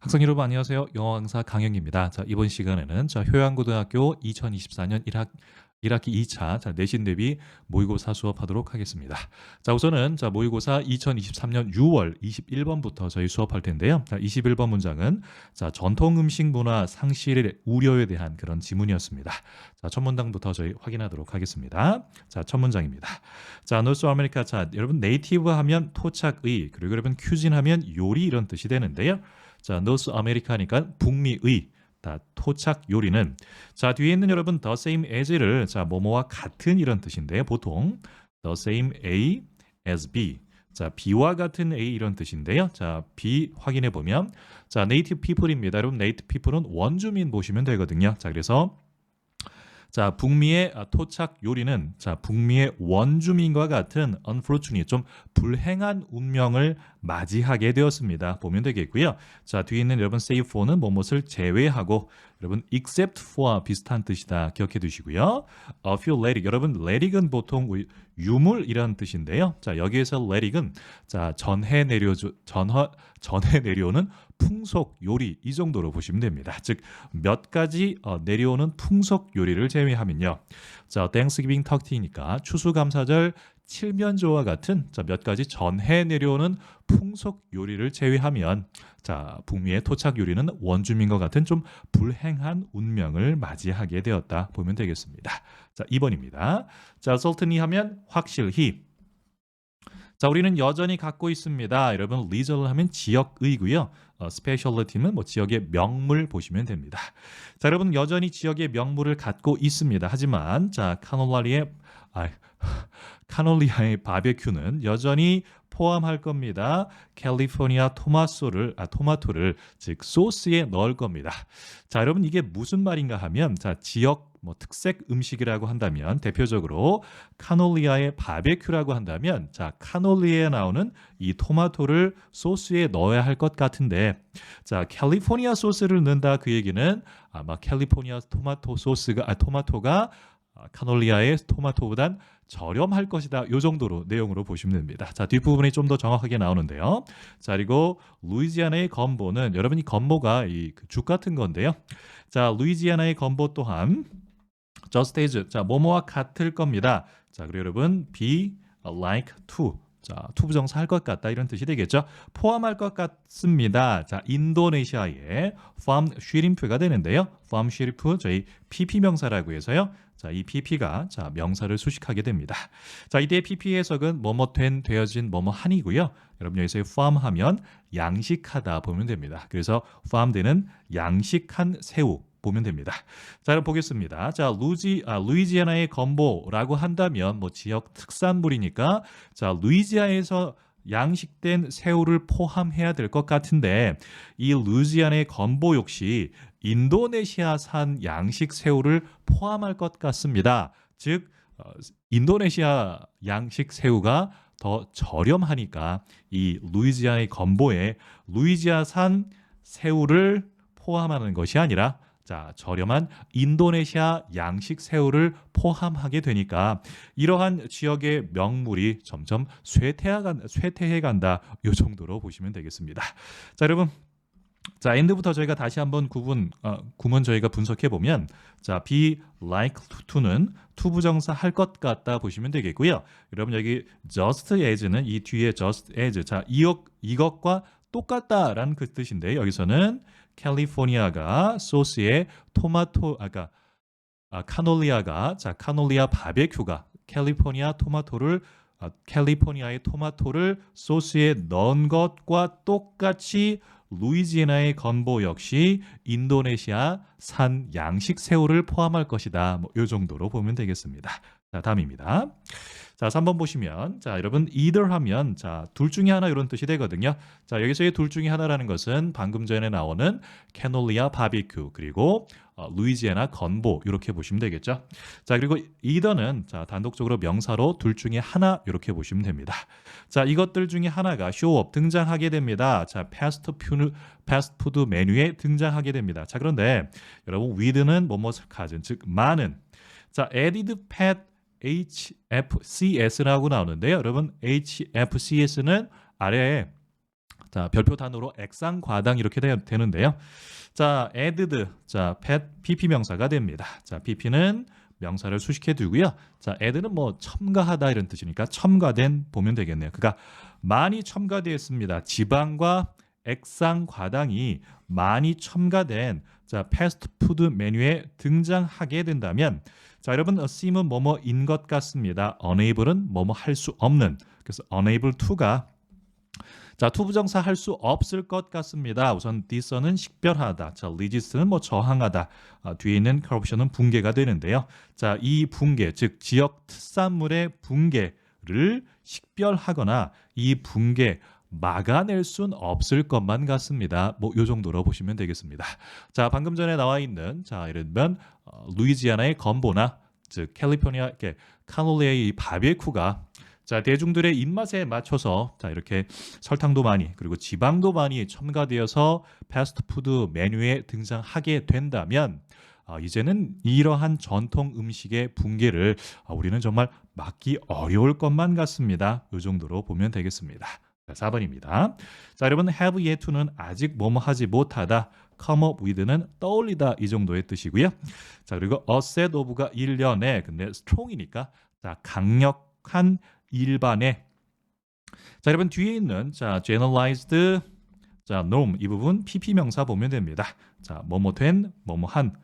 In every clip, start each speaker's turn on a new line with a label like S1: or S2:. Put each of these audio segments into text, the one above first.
S1: 학생 여러분 안녕하세요. 영어 강사 강영입니다. 자, 이번 시간에는 효양고등학교 2024년 1학기 2차 내신 대비 모의고사 수업하도록 하겠습니다. 자, 우선은 모의고사 2023년 6월 21번부터 저희 수업할 텐데요. 자, 21번 문장은 전통 음식 문화 상실의 우려에 대한 그런 지문이었습니다. 자, 첫 문장부터 저희 확인하도록 하겠습니다. 자, 첫 문장입니다. 자, 노스 아메리카 여러분 네이티브 하면 토착의, 그리고 여러분 큐진 하면 요리 이런 뜻이 되는데요. 자, 노스 아메리카니까 북미의 토착 요리는 뒤에 있는 여러분 the same as를 뭐뭐와 같은 이런 뜻인데 보통 the same A as B B와 같은 A 이런 뜻인데요. B 확인해 보면 native people입니다. 여러분 native people은 원주민 보시면 되거든요. 그래서 북미의 토착 요리는 북미의 원주민과 같은 unfortunate 좀 불행한 운명을 맞이하게 되었습니다. 보면 되겠고요. 뒤에 있는 여러분 save for는 뭐뭇을 제외하고 여러분 except for와 비슷한 뜻이다. 기억해 두시고요. A few let 여러분 let은 보통 유물이라는 뜻인데요. 여기에서 let은 전해 내려오는 풍속 요리 이 정도로 보시면 됩니다. 즉 몇 가지 내려오는 풍속 요리를 제외하면요. Thanksgiving 터키니까 추수감사절 칠면조와 같은 몇 가지 전해 내려오는 풍속 요리를 제외하면 북미의 토착 요리는 원주민과 같은 좀 불행한 운명을 맞이하게 되었다 보면 되겠습니다. 2번입니다. certainly 하면 확실히. 우리는 여전히 갖고 있습니다. 여러분 regional 하면 지역의고요. specialty는 지역의 명물 보시면 됩니다. 여러분 여전히 지역의 명물을 갖고 있습니다. 하지만 카놀리아의 바베큐는 여전히 포함할 겁니다. 캘리포니아 토마토를 즉 소스에 넣을 겁니다. 여러분 이게 무슨 말인가 하면 지역 특색 음식이라고 한다면 대표적으로 카놀리아의 바베큐라고 한다면 카놀리아에 나오는 이 토마토를 소스에 넣어야 할 것 같은데 캘리포니아 소스를 넣는다 그 얘기는 아마 캘리포니아 토마토가 카놀리아의 토마토보단 저렴할 것이다. 이 정도로 내용으로 보시면 됩니다. 뒷부분이 좀 더 정확하게 나오는데요. 그리고 루이지아나의 건보는 여러분이 건보가 죽 같은 건데요. 루이지아나의 건보 또한 just as 뭐뭐와 같을 겁니다. 그리고 여러분 be like to 투부정사 할 것 같다 이런 뜻이 되겠죠. 포함할 것 같습니다. 인도네시아의 farm shrimp가 되는데요. farm shrimp 저희 PP 명사라고 해서요. 이 PP가 명사를 수식하게 됩니다. 이때 PP 해석은 뭐뭐 된, 되어진, 뭐뭐 한이고요. 여러분 여기서 farm 하면 양식하다 보면 됩니다. 그래서 farm되는 양식한 새우 보면 됩니다. 여러분 보겠습니다. 루이지아나의 건보라고 한다면 지역 특산물이니까 루이지아에서 양식된 새우를 포함해야 될 것 같은데 이 루이지아나의 건보 역시 인도네시아산 양식 새우를 포함할 것 같습니다. 즉 인도네시아 양식 새우가 더 저렴하니까 이 루이지아나의 건보에 루이지아산 새우를 포함하는 것이 아니라 저렴한 인도네시아 양식 새우를 포함하게 되니까 이러한 지역의 명물이 점점 쇠퇴해 간다. 이 정도로 보시면 되겠습니다. 여러분 end부터 저희가 다시 한번 구문 저희가 분석해 보면 be like to는 투부정사 할 것 같다 보시면 되겠고요. 여러분 여기 just as는 이 뒤에 just as 이것과 똑같다라는 그 뜻인데 여기서는 캘리포니아가 소스에 카놀리아 바베큐가 캘리포니아의 토마토를 소스에 넣은 것과 똑같이 루이지애나의 건보 역시 인도네시아산 양식 새우를 포함할 것이다. 이 정도로 보면 되겠습니다. 다음입니다. 3번 보시면 여러분 either 하면 둘 중에 하나 이런 뜻이 되거든요. 여기서의 둘 중에 하나라는 것은 방금 전에 나오는 캐놀리아 바비큐 그리고 루이지애나 건보 이렇게 보시면 되겠죠. 그리고 either는 단독적으로 명사로 둘 중에 하나 이렇게 보시면 됩니다. 이것들 중에 하나가 쇼업 등장하게 됩니다. 패스트푸드 메뉴에 등장하게 됩니다. 그런데 여러분 with는 뭐뭇을 가진 즉 많은 added pet HFCS라고 나오는데요. 여러분 HFCS는 아래에 자, 별표 단어로 액상과당 이렇게 되는데요. 자, added. 자, pp 명사가 됩니다. 자, pp는 명사를 수식해 두고요. 자, add는 뭐 첨가하다 이런 뜻이니까 첨가된 보면 되겠네요. 그러니까 많이 첨가되었습니다. 지방과 액상과당이 많이 첨가된 자, 패스트푸드 메뉴에 등장하게 된다면 자, 여러분 seem은 뭐뭐인 것 같습니다. unable은 뭐뭐 할 수 없는. 그래서 unable to가 자, 투부정사 할 수 없을 것 같습니다. 우선 디서는 식별하다. 자, resist는 뭐 저항하다. 뒤에 있는 corruption은 붕괴가 되는데요. 자, 이 붕괴, 즉 지역 특산물의 붕괴를 식별하거나 이 붕괴 막아낼 순 없을 것만 같습니다. 뭐 요 정도로 보시면 되겠습니다. 자, 방금 전에 나와 있는 자, 예를 들면 루이지아나의 건보나 즉 캘리포니아 카놀레의 이 바베큐가 자, 대중들의 입맛에 맞춰서 자, 이렇게 설탕도 많이 그리고 지방도 많이 첨가되어서 패스트푸드 메뉴에 등장하게 된다면 이제는 이러한 전통 음식의 붕괴를 우리는 정말 막기 어려울 것만 같습니다. 이 정도로 보면 되겠습니다. 자, 4번입니다. 자, 여러분 have yet to는 아직 뭐뭐 하지 못하다. come up with는 떠올리다 이 정도의 뜻이고요. 자, 그리고 a set of가 일련의 근데 strong이니까 자, 강력한 일반의 자, 여러분 뒤에 있는 자, generalized 자, norm 이 부분 pp 명사 보면 됩니다. 자, 뭐뭐 된, 뭐뭐 한.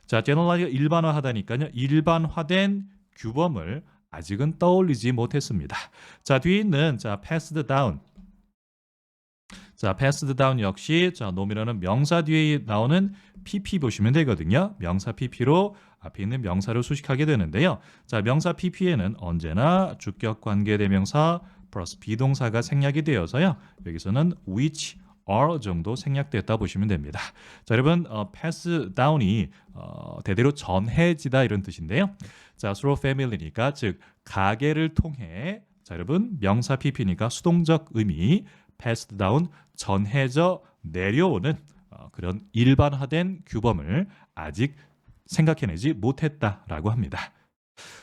S1: 자, generalize가 일반화하다니까요. 일반화된 규범을 아직은 떠올리지 못했습니다. 자, 뒤에 있는 자, passed down. 자, passed down 역시 자, 놈이라는 명사 뒤에 나오는 pp 보시면 되거든요. 명사 pp로 앞에 있는 명사를 수식하게 되는데요. 자, 명사 pp에는 언제나 주격 관계대명사 플러스 비동사가 생략이 되어서요. 여기서는 which are 정도 생략됐다 보시면 됩니다. 자, 여러분 pass down이 대대로 전해지다 이런 뜻인데요. 자, through family니까 즉 가계를 통해 자, 여러분 명사 pp니까 수동적 의미 passed down 전해져 내려오는 그런 일반화된 규범을 아직 생각해내지 못했다라고 합니다.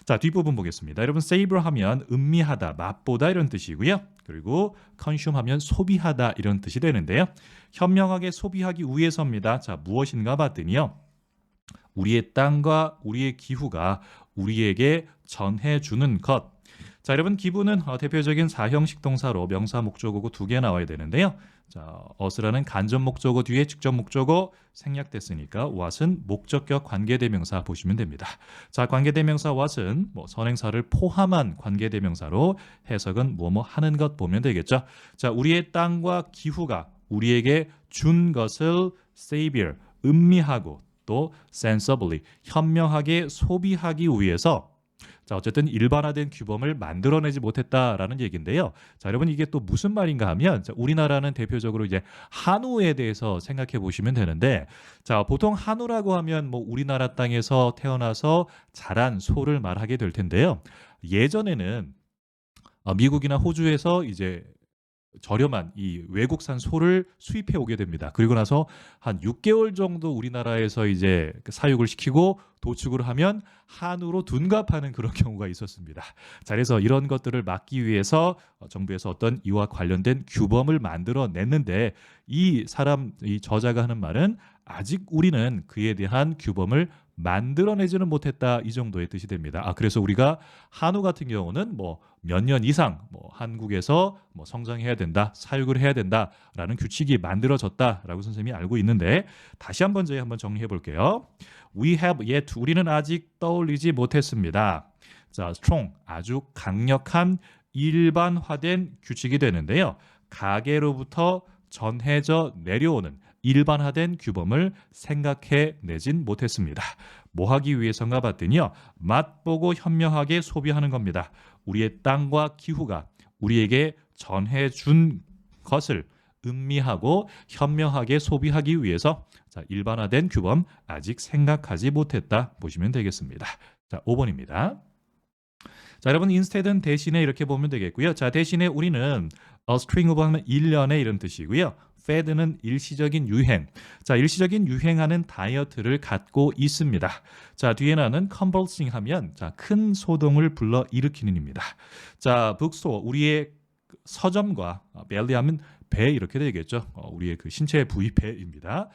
S1: 자, 뒷부분 보겠습니다. 여러분 savor 하면 음미하다, 맛보다 이런 뜻이고요. 그리고 consume 하면 소비하다 이런 뜻이 되는데요. 현명하게 소비하기 위해서입니다. 자, 무엇인가 봤더니요. 우리의 땅과 우리의 기후가 우리에게 전해주는 것. 자, 여러분 기부는 대표적인 사형식 동사로 명사 목적어고 두 개 나와야 되는데요. 자, us라는 간접 목적어 뒤에 직접 목적어 생략됐으니까 what은 목적격 관계대명사 보시면 됩니다. 자, 관계대명사 what은 뭐 선행사를 포함한 관계대명사로 해석은 뭐뭐 하는 것 보면 되겠죠. 자, 우리의 땅과 기후가 우리에게 준 것을 savor 음미하고 또 sensibly 현명하게 소비하기 위해서 자, 어쨌든 일반화된 규범을 만들어내지 못했다라는 얘기인데요. 자, 여러분 이게 또 무슨 말인가 하면 자, 우리나라는 대표적으로 이제 한우에 대해서 생각해 보시면 되는데 자, 보통 한우라고 하면 뭐 우리나라 땅에서 태어나서 자란 소를 말하게 될 텐데요. 예전에는 미국이나 호주에서 이제 저렴한 이 외국산 소를 수입해 오게 됩니다. 그리고 나서 한 6개월 정도 우리나라에서 이제 사육을 시키고 도축을 하면 한우로 둔갑하는 그런 경우가 있었습니다. 자, 그래서 이런 것들을 막기 위해서 정부에서 어떤 이와 관련된 규범을 만들어냈는데 이 저자가 하는 말은 아직 우리는 그에 대한 규범을 만들어내지는 못했다 이 정도의 뜻이 됩니다. 그래서 우리가 한우 같은 경우는 뭐 몇 년 이상 한국에서 성장해야 된다, 사육을 해야 된다라는 규칙이 만들어졌다라고 선생님이 알고 있는데 다시 한번 저희 한번 정리해 볼게요. We have yet 우리는 아직 떠올리지 못했습니다. 자, strong 아주 강력한 일반화된 규칙이 되는데요. 가계로부터 전해져 내려오는 일반화된 규범을 생각해내진 못했습니다. 뭐 하기 위해서인가 봤더니요. 맛보고 현명하게 소비하는 겁니다. 우리의 땅과 기후가 우리에게 전해준 것을 음미하고 현명하게 소비하기 위해서 자, 일반화된 규범 아직 생각하지 못했다 보시면 되겠습니다. 자, 5번입니다. 자, 여러분 instead은 대신에 이렇게 보면 되겠고요. 자, 대신에 우리는 a string of 하면 일련의 이런 뜻이고요. fad는 일시적인 유행. 자, 일시적인 유행하는 다이어트를 갖고 있습니다. 자, 뒤에 나는 convulsing 하면 자, 큰 소동을 불러 일으키는입니다. 자, bookstore 우리의 서점과 belly 하면 배 이렇게 되겠죠. 우리의 그 신체 부위 배입니다.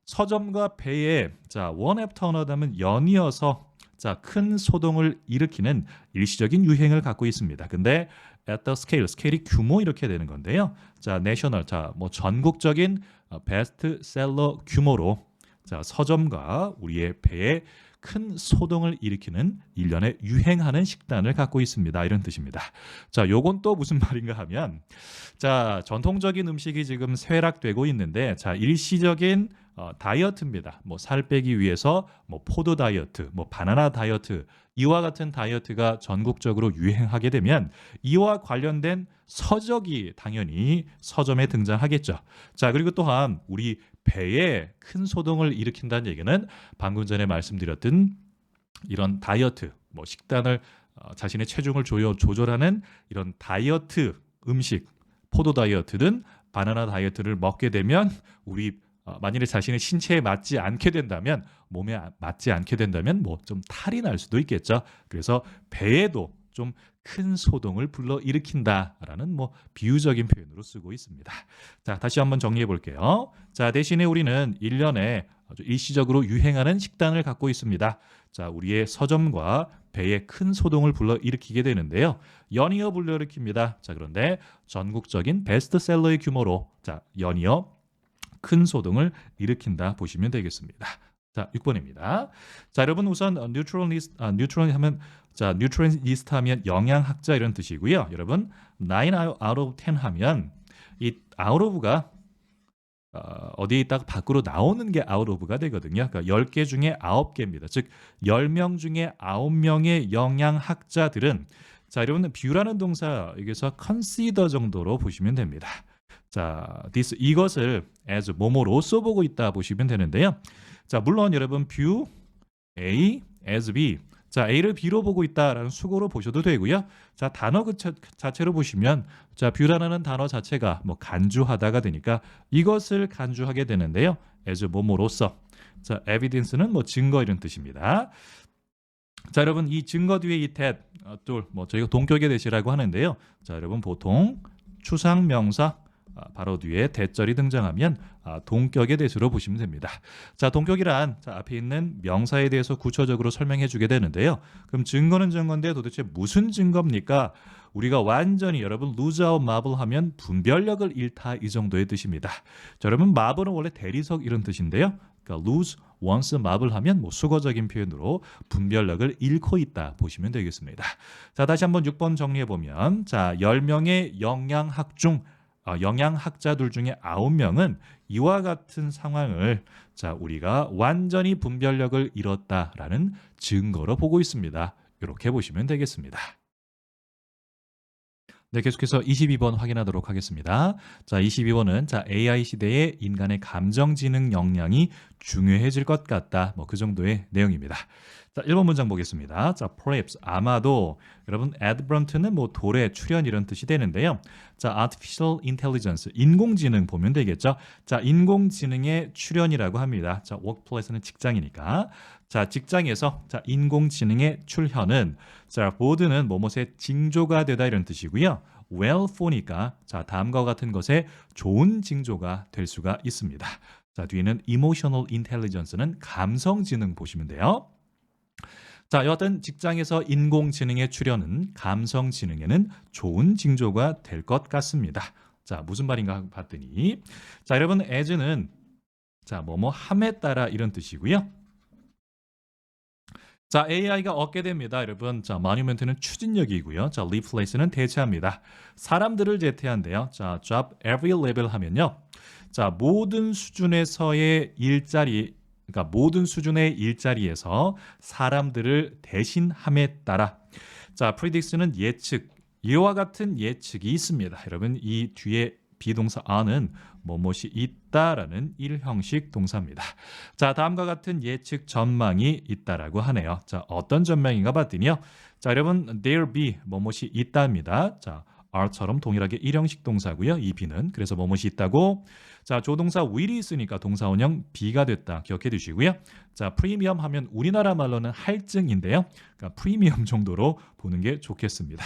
S1: 서점과 배에 자 one after another 하면 연이어서 자 큰 소동을 일으키는 일시적인 유행을 갖고 있습니다. 근데 at the scale, 스케일이 규모 이렇게 되는 건데요. 자 national, 자뭐 전국적인 베스트셀러 규모로 자 서점과 우리의 배에 큰 소동을 일으키는 일련의 유행하는 식단을 갖고 있습니다. 이런 뜻입니다. 자, 요건 또 무슨 말인가 하면 자, 전통적인 음식이 지금 쇠락되고 있는데 자, 일시적인 다이어트입니다. 뭐 살 빼기 위해서 뭐 포도 다이어트, 뭐 바나나 다이어트 이와 같은 다이어트가 전국적으로 유행하게 되면 이와 관련된 서적이 당연히 서점에 등장하겠죠. 자, 그리고 또한 우리 배에 큰 소동을 일으킨다는 얘기는 방금 전에 말씀드렸던 이런 다이어트, 뭐 식단을 자신의 체중을 조절하는 이런 다이어트 음식, 포도 다이어트든 바나나 다이어트를 먹게 되면 우리 만일에 자신의 신체에 맞지 않게 된다면 몸에 맞지 않게 된다면 뭐 좀 탈이 날 수도 있겠죠. 그래서 배에도 좀 큰 소동을 불러일으킨다라는 뭐 비유적인 표현으로 쓰고 있습니다. 자, 다시 한번 정리해 볼게요. 자, 대신에 우리는 1년에 아주 일시적으로 유행하는 식단을 갖고 있습니다. 자, 우리의 서점과 배에 큰 소동을 불러일으키게 되는데요. 연이어 불러일으킵니다. 자, 그런데 전국적인 베스트셀러의 규모로 자, 연이어 큰 소동을 일으킨다 보시면 되겠습니다. 자, 6번입니다. 자, 여러분 우선 뉴트럴 하면 자, 뉴트리니스트 하면 영양학자 이런 뜻이고요. 여러분 9 out of 10 하면 이 out of가 어디에 있다가 밖으로 나오는 게 out of가 되거든요. 그러니까 10개 중에 9개입니다. 즉 10명 중에 9명의 영양학자들은 자, 여러분 뷰라는 동사 여기서 consider 정도로 보시면 됩니다. 자, 이것을 as 뭐뭐로 써보고 있다 보시면 되는데요. 자, 물론 여러분 view A as B 자, A를 B로 보고 있다라는 수고로 보셔도 되고요. 자, 단어 그 자체로 보시면 자, view라는 단어 자체가 뭐 간주하다가 되니까 이것을 간주하게 되는데요. as 뭐뭐로서 자, evidence는 뭐 증거 이런 뜻입니다. 자, 여러분 이 증거 뒤에 이 that 뭐 저희가 동격의 대시라고 하는데요. 자, 여러분 보통 추상 명사 바로 뒤에 대절이 등장하면 동격의 대수로 보시면 됩니다. 자, 동격이란 자, 앞에 있는 명사에 대해서 구체적으로 설명해 주게 되는데요. 그럼 증거는 증거인데 도대체 무슨 증거입니까? 우리가 완전히 여러분 lose out marble 하면 분별력을 잃다 이 정도의 뜻입니다. 자, 여러분 marble은 원래 대리석 이런 뜻인데요. 그러니까 lose one's marble 하면 뭐 수거적인 표현으로 분별력을 잃고 있다 보시면 되겠습니다. 자, 다시 한번 6번 정리해 보면 자, 10명의 영양학자들 중에 9명은 이와 같은 상황을 자, 우리가 완전히 분별력을 잃었다라는 증거로 보고 있습니다. 이렇게 보시면 되겠습니다. 네, 계속해서 22번 확인하도록 하겠습니다. 자, 22번은 자, AI 시대에 인간의 감정지능 역량이 중요해질 것 같다. 뭐 그 정도의 내용입니다. 자, 1번 문장 보겠습니다. 자, perhaps 아마도 여러분 advert는 뭐 도래, 출현 이런 뜻이 되는데요. 자, artificial intelligence 인공지능 보면 되겠죠. 자, 인공지능의 출현이라고 합니다. 자, workplace는 직장이니까. 자, 직장에서 자, 인공지능의 출현은 자, board는 뭐뭇의 징조가 되다 이런 뜻이고요. well for니까 자, 다음과 같은 것에 좋은 징조가 될 수가 있습니다. 자, 뒤에는 emotional intelligence는 감성지능 보시면 돼요. 자, 여하튼 직장에서 인공지능의 출현은 감성지능에는 좋은 징조가 될 것 같습니다. 자, 무슨 말인가 봤더니 자, 여러분 as는 자, 뭐뭐 함에 따라 이런 뜻이고요. 자, AI가 얻게 됩니다, 여러분. 자, monument는 추진력이고요. 자, replace는 대체합니다. 사람들을 대체한대요. 자, job every level 하면요. 자, 모든 수준에서의 일자리 그러니까 모든 수준의 일자리에서 사람들을 대신함에 따라 자, predict는 예측 이와 같은 예측이 있습니다. 여러분 이 뒤에 비동사 are는 뭐뭇이 있다라는 일형식 동사입니다. 자, 다음과 같은 예측 전망이 있다라고 하네요. 자, 어떤 전망인가 봤더니요. 자, 여러분 there be 뭐뭇이 있다입니다. 자, are처럼 동일하게 일형식 동사고요. 이 be는 그래서 뭐뭇이 있다고. 자, 조동사 will이 있으니까 동사원형 be가 됐다. 기억해 두시고요. 자, 프리미엄 하면 우리나라 말로는 할증인데요. 그러니까 프리미엄 정도로 보는 게 좋겠습니다.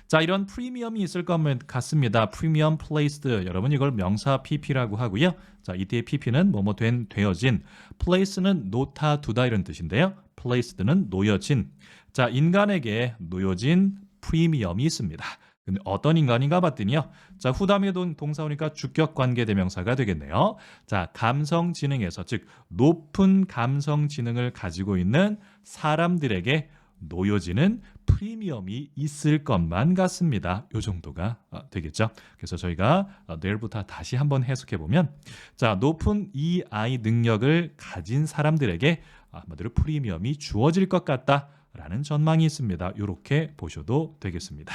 S1: 자, 이런 프리미엄이 있을 것 같습니다. 프리미엄 플레이스드. 여러분 이걸 명사 PP라고 하고요. 자, 이때의 PP는 뭐뭐 된, 되어진. place는 놓다, 두다 이런 뜻인데요. place드는 놓여진. 자, 인간에게 놓여진 프리미엄이 있습니다. 근데 어떤 인간인가 봤더니요. 자, 후담의 동사 오니까 주격 관계 대명사가 되겠네요. 자, 감성 지능에서 즉 높은 감성 지능을 가지고 있는 사람들에게 놓여지는 프리미엄이 있을 것만 같습니다. 이 정도가 되겠죠. 그래서 저희가 내일부터 다시 한번 해석해 보면, 자, 높은 EI 능력을 가진 사람들에게 한마디로 프리미엄이 주어질 것 같다라는 전망이 있습니다. 이렇게 보셔도 되겠습니다.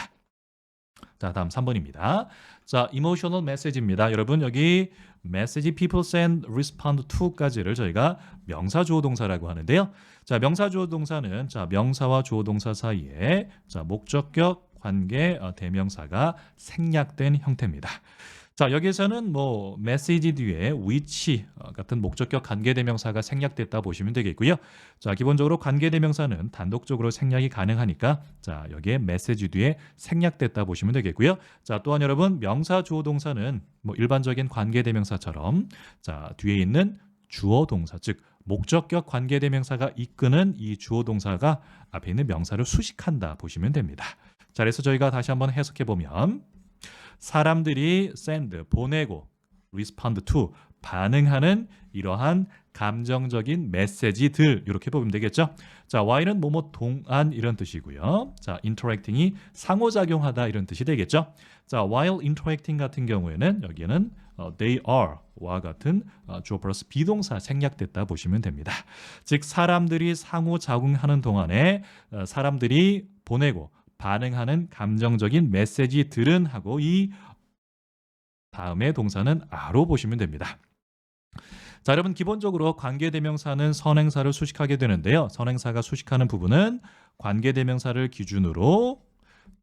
S1: 자, 다음 3번입니다. 자, emotional message입니다. 여러분 여기 message people send respond to까지를 저희가 명사 주어 동사라고 하는데요. 자, 명사 주어 동사는 자, 명사와 주어 동사 사이에 자, 목적격 관계 대명사가 생략된 형태입니다. 자, 여기서는 뭐 메시지 뒤에 which 같은 목적격 관계대명사가 생략됐다 보시면 되겠고요. 자, 기본적으로 관계대명사는 단독적으로 생략이 가능하니까 자, 여기에 메시지 뒤에 생략됐다 보시면 되겠고요. 자, 또한 여러분 명사 주어 동사는 뭐 일반적인 관계대명사처럼 자, 뒤에 있는 주어 동사 즉 목적격 관계대명사가 이끄는 이 주어 동사가 앞에 있는 명사를 수식한다 보시면 됩니다. 자, 그래서 저희가 다시 한번 해석해 보면 사람들이 send, 보내고 respond to, 반응하는 이러한 감정적인 메시지들 이렇게 보면 되겠죠. 자, Y는 뭐뭐 동안 이런 뜻이고요. 자, interacting이 상호작용하다 이런 뜻이 되겠죠. 자, while interacting 같은 경우에는 여기에는 they are 와 같은 주어 플러스 비동사 생략됐다 보시면 됩니다. 즉 사람들이 상호작용하는 동안에 사람들이 보내고 반응하는 감정적인 메시지들은 하고 이 다음에 동사는 a로 보시면 됩니다. 자, 여러분 기본적으로 관계대명사는 선행사를 수식하게 되는데요. 선행사가 수식하는 부분은 관계대명사를 기준으로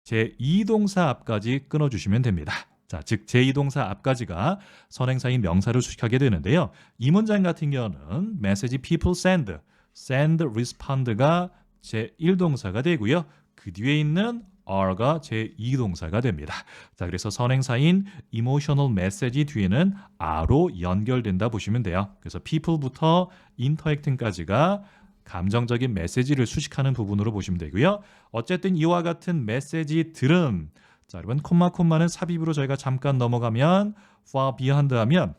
S1: 제2동사 앞까지 끊어주시면 됩니다. 자, 즉 제2동사 앞까지가 선행사인 명사를 수식하게 되는데요. 이 문장 같은 경우는 message people send respond가 제1동사가 되고요. 그 뒤에 있는 are가 제2동사가 됩니다. 자, 그래서 선행사인 emotional message 뒤에는 a로 연결된다 보시면 돼요. 그래서 people부터 interacting까지가 감정적인 메시지를 수식하는 부분으로 보시면 되고요. 어쨌든 이와 같은 메시지들은 자, 여러분 콤마는 삽입으로 저희가 잠깐 넘어가면 far beyond 하면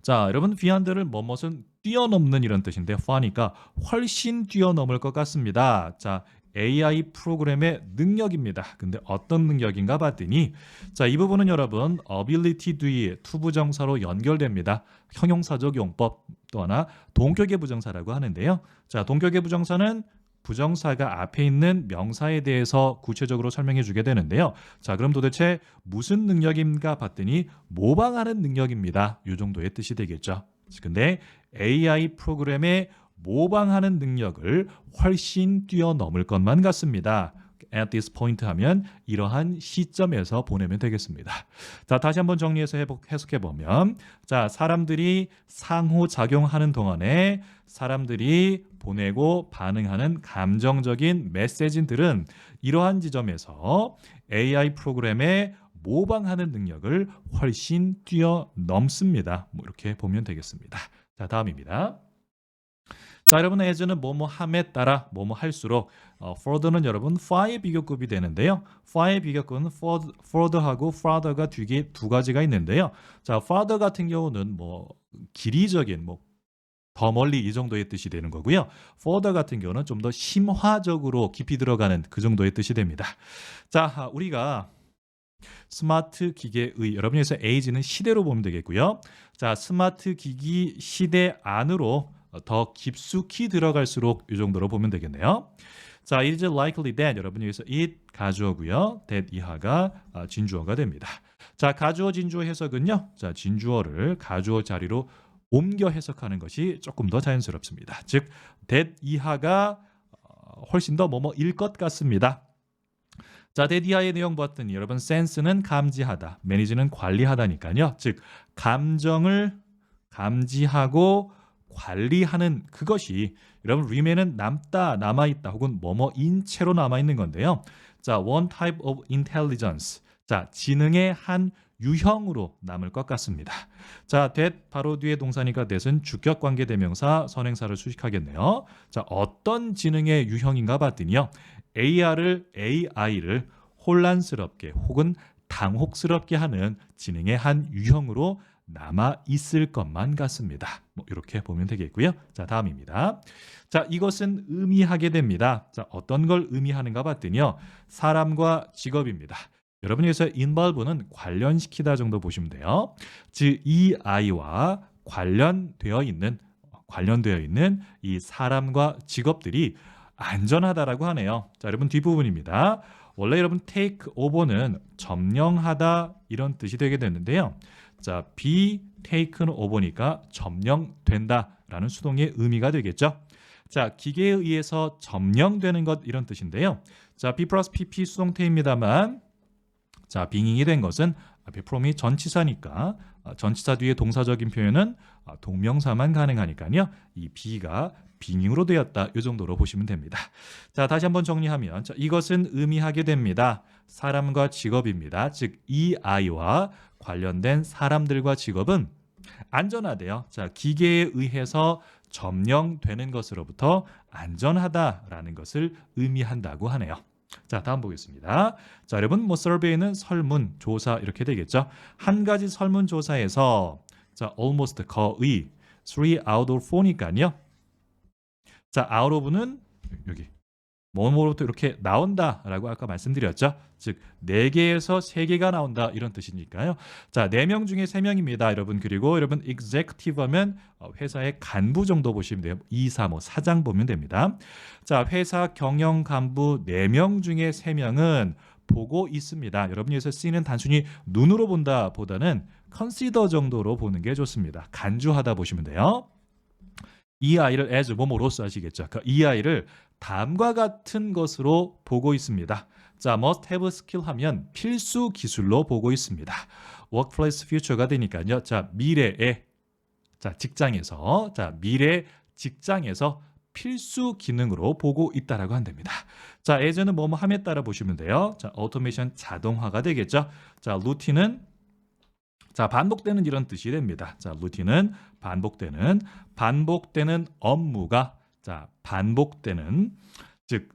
S1: 자, 여러분 비하인드를 뭐뭇은 뛰어넘는 이런 뜻인데 far니까 훨씬 뛰어넘을 것 같습니다. 자, AI 프로그램의 능력입니다. 근데 어떤 능력인가 봤더니 자, 이 부분은 여러분 ability 뒤에 투부정사로 연결됩니다. 형용사적 용법 또 하나 동격의 부정사라고 하는데요. 자, 동격의 부정사는 부정사가 앞에 있는 명사에 대해서 구체적으로 설명해 주게 되는데요. 자, 그럼 도대체 무슨 능력인가 봤더니 모방하는 능력입니다. 이 정도의 뜻이 되겠죠. 근데 AI 프로그램의 모방하는 능력을 훨씬 뛰어넘을 것만 같습니다. at this point 하면 이러한 시점에서 보내면 되겠습니다. 자, 다시 한번 정리해서 해석해 보면 자, 사람들이 상호작용하는 동안에 사람들이 보내고 반응하는 감정적인 메시지들은 이러한 지점에서 AI 프로그램의 모방하는 능력을 훨씬 뛰어넘습니다. 뭐 이렇게 보면 되겠습니다. 자, 다음입니다. 자, 여러분 as는 뭐뭐 함에 따라 뭐뭐 할수록 further는 여러분 far의 비교급이 되는데요. far의 비교급은 further하고 farther가 뒤에 두 가지가 있는데요. 자, farther 같은 경우는 뭐 길이적인 뭐 더 멀리 이 정도의 뜻이 되는 거고요. further 같은 경우는 좀 더 심화적으로 깊이 들어가는 그 정도의 뜻이 됩니다. 자, 우리가 스마트 기계의 여러분에서 age는 시대로 보면 되겠고요. 자, 스마트 기기 시대 안으로 더 깊숙이 들어갈수록 이 정도로 보면 되겠네요. 자, it is likely that 여러분 여기서 it 가주어고요. that 이하가 진주어가 됩니다. 자, 가주어 진주어 해석은요. 자, 진주어를 가주어 자리로 옮겨 해석하는 것이 조금 더 자연스럽습니다. 즉 that 이하가 훨씬 더 뭐뭐일 것 같습니다. 자, that 이하의 내용 봤더니 여러분 sense는 감지하다, manage는 관리하다니까요. 즉 감정을 감지하고 관리하는 그것이 여러분 remain은 남다, 남아있다 혹은 뭐뭐인 채로 남아있는 건데요. 자, one type of intelligence. 자, 지능의 한 유형으로 남을 것 같습니다. 자, that 바로 뒤에 동사니까 that은 주격 관계 대명사 선행사를 수식하겠네요. 자, 어떤 지능의 유형인가 봤더니요. AI를 혼란스럽게 혹은 당혹스럽게 하는 지능의 한 유형으로 남아 있을 것만 같습니다. 뭐 이렇게 보면 되겠고요. 자, 다음입니다. 자, 이것은 의미하게 됩니다. 자, 어떤 걸 의미하는가 봤더니요. 사람과 직업입니다. 여러분이 여기서 involve는 관련시키다 정도 보시면 돼요. 즉, 이 아이와 관련되어 있는 이 사람과 직업들이 안전하다라고 하네요. 자, 여러분 뒷부분입니다. 원래 여러분 take over는 점령하다 이런 뜻이 되게 되는데요. 자, be taken over니까 점령된다라는 수동의 의미가 되겠죠. 자, 기계에 의해서 점령되는 것 이런 뜻인데요. 자, be 플러스 pp 수동태입니다만 자, 빙의이 된 것은 be from이 전치사니까 전치사 뒤에 동사적인 표현은 동명사만 가능하니까요. 이 be가 빙의로 되었다. 이 정도로 보시면 됩니다. 자, 다시 한번 정리하면 자, 이것은 의미하게 됩니다. 사람과 직업입니다. 즉, 이 아이와 관련된 사람들과 직업은 안전하대요. 자, 기계에 의해서 점령되는 것으로부터 안전하다라는 것을 의미한다고 하네요. 자, 다음 보겠습니다. 자, 여러분 뭐 survey는 설문, 조사 이렇게 되겠죠. 한 가지 설문 조사에서 자, almost 거의 3 out of 4니까요. 자, out of는 여기 뭐뭐로부터 이렇게 나온다라고 아까 말씀드렸죠. 즉 4개에서 3개가 나온다 이런 뜻이니까요. 자, 4명 중에 3명입니다. 여러분 그리고 여러분 executive 하면 회사의 간부 정도 보시면 돼요. 2, 3, 5 사장 보면 됩니다. 자, 회사 경영 간부 4명 중에 3명은 보고 있습니다. 여러분이 여기서 C는 단순히 눈으로 본다 보다는 consider 정도로 보는 게 좋습니다. 간주하다 보시면 돼요. 이 아이를 as 뭐뭐로써 하시겠죠. 이 아이를 다음과 같은 것으로 보고 있습니다. 자, must have skill 하면 필수 기술로 보고 있습니다. workplace future가 되니까요. 자, 미래의 직장에서 미래 직장에서 필수 기능으로 보고 있다라고 한답니다. 자, as는 뭐뭐 함에 따라 보시면 돼요. 자, automation 자동화가 되겠죠. 자, 루틴은 반복되는 이런 뜻이 됩니다. 자, 루틴은 반복되는 업무가 반복되는 즉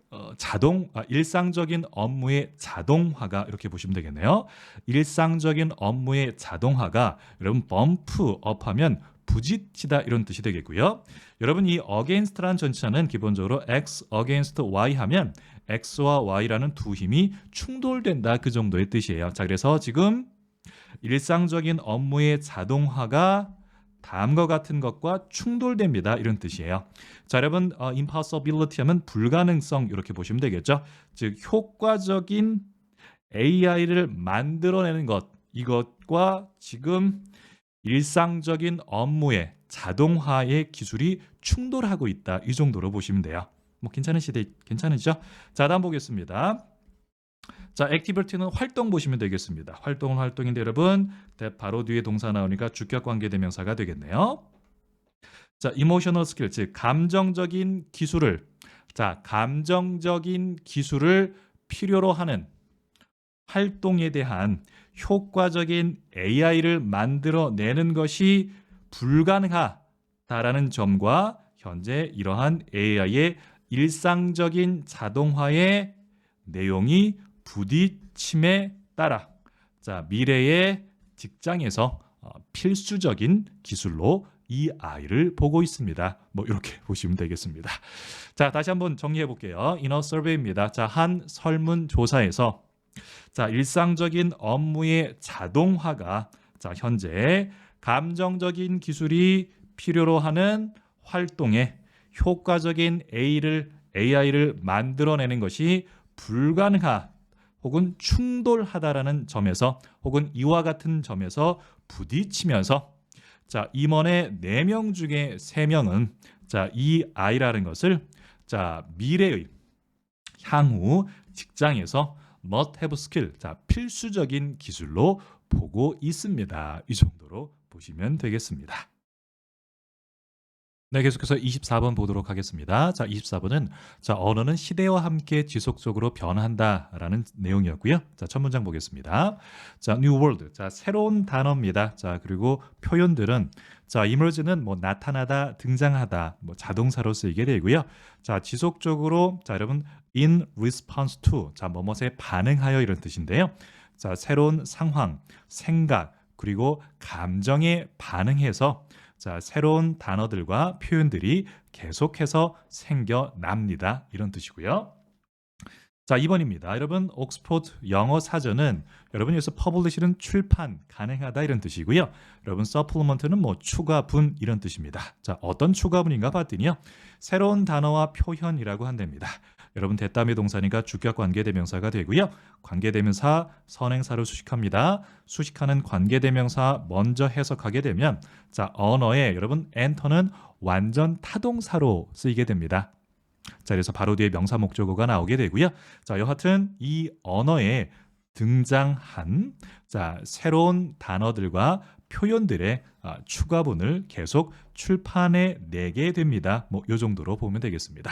S1: 일상적인 업무의 자동화가 이렇게 보시면 되겠네요. 일상적인 업무의 자동화가 여러분 범프 업하면 부딪히다 이런 뜻이 되겠고요. 여러분 이 against라는 전치사는 기본적으로 x against y 하면 x와 y라는 두 힘이 충돌된다 그 정도의 뜻이에요. 자, 그래서 지금 일상적인 업무의 자동화가 다음과 같은 것과 충돌됩니다. 이런 뜻이에요. 자, 여러분 impossibility 하면 불가능성 이렇게 보시면 되겠죠. 즉 효과적인 AI를 만들어내는 것 이것과 지금 일상적인 업무의 자동화의 기술이 충돌하고 있다. 이 정도로 보시면 돼요. 뭐 괜찮으시죠? 자, 다음 보겠습니다. 자, 액티비티는 활동 보시면 되겠습니다. 활동은 활동인데 여러분 바로 뒤에 동사 나오니까 주격 관계 대명사가 되겠네요. 자, emotional skill 즉 감정적인 기술을 필요로 하는 활동에 대한 효과적인 AI를 만들어내는 것이 불가능하다라는 점과 현재 이러한 AI의 일상적인 자동화의 내용이 부딪힘에 따라 미래의 직장에서 필수적인 기술로 이 아이를 보고 있습니다. 뭐 이렇게 보시면 되겠습니다. 자, 다시 한번 정리해 볼게요. 인어 서베이입니다. 자, 한 설문조사에서 일상적인 업무의 자동화가 현재 감정적인 기술이 필요로 하는 활동에 효과적인 AI를 만들어내는 것이 불가능하 혹은 충돌하다라는 점에서 혹은 이와 같은 점에서 부딪히면서 임원의 4명 중에 3명은 이 아이라는 것을 미래의 향후 직장에서 must have skill 필수적인 기술로 보고 있습니다. 이 정도로 보시면 되겠습니다. 네, 계속해서 24번 보도록 하겠습니다. 자, 24번은 자, 언어는 시대와 함께 지속적으로 변한다라는 내용이었고요. 자, 첫 문장 보겠습니다. 자, new word. 자, 새로운 단어입니다. 자, 그리고 표현들은 자, emerge는 뭐 나타나다, 등장하다, 뭐 자동사로 쓰이게 되고요. 자, 지속적으로 자, 여러분 in response to. 자, 뭐뭐에 반응하여 이런 뜻인데요. 자, 새로운 상황, 생각, 그리고 감정에 반응해서 자, 새로운 단어들과 표현들이 계속해서 생겨납니다. 이런 뜻이고요. 자, 2번입니다. 여러분, 옥스포드 영어 사전은 여러분 여기서 퍼블리시는 출판 가능하다 이런 뜻이고요. 여러분, 서플리먼트는 뭐 추가분 이런 뜻입니다. 자, 어떤 추가분인가 봤더니요. 새로운 단어와 표현이라고 한답니다. 여러분, 대따미 동사니까 주격 관계대명사가 되고요. 관계대명사 선행사를 수식합니다. 수식하는 관계대명사 먼저 해석하게 되면 자, 언어에 여러분 엔터는 완전 타동사로 쓰이게 됩니다. 자, 그래서 바로 뒤에 명사 목적어가 나오게 되고요. 자, 여하튼 이 언어에 등장한 자, 새로운 단어들과 표현들의 추가분을 계속 출판해 내게 됩니다. 뭐 이 정도로 보면 되겠습니다.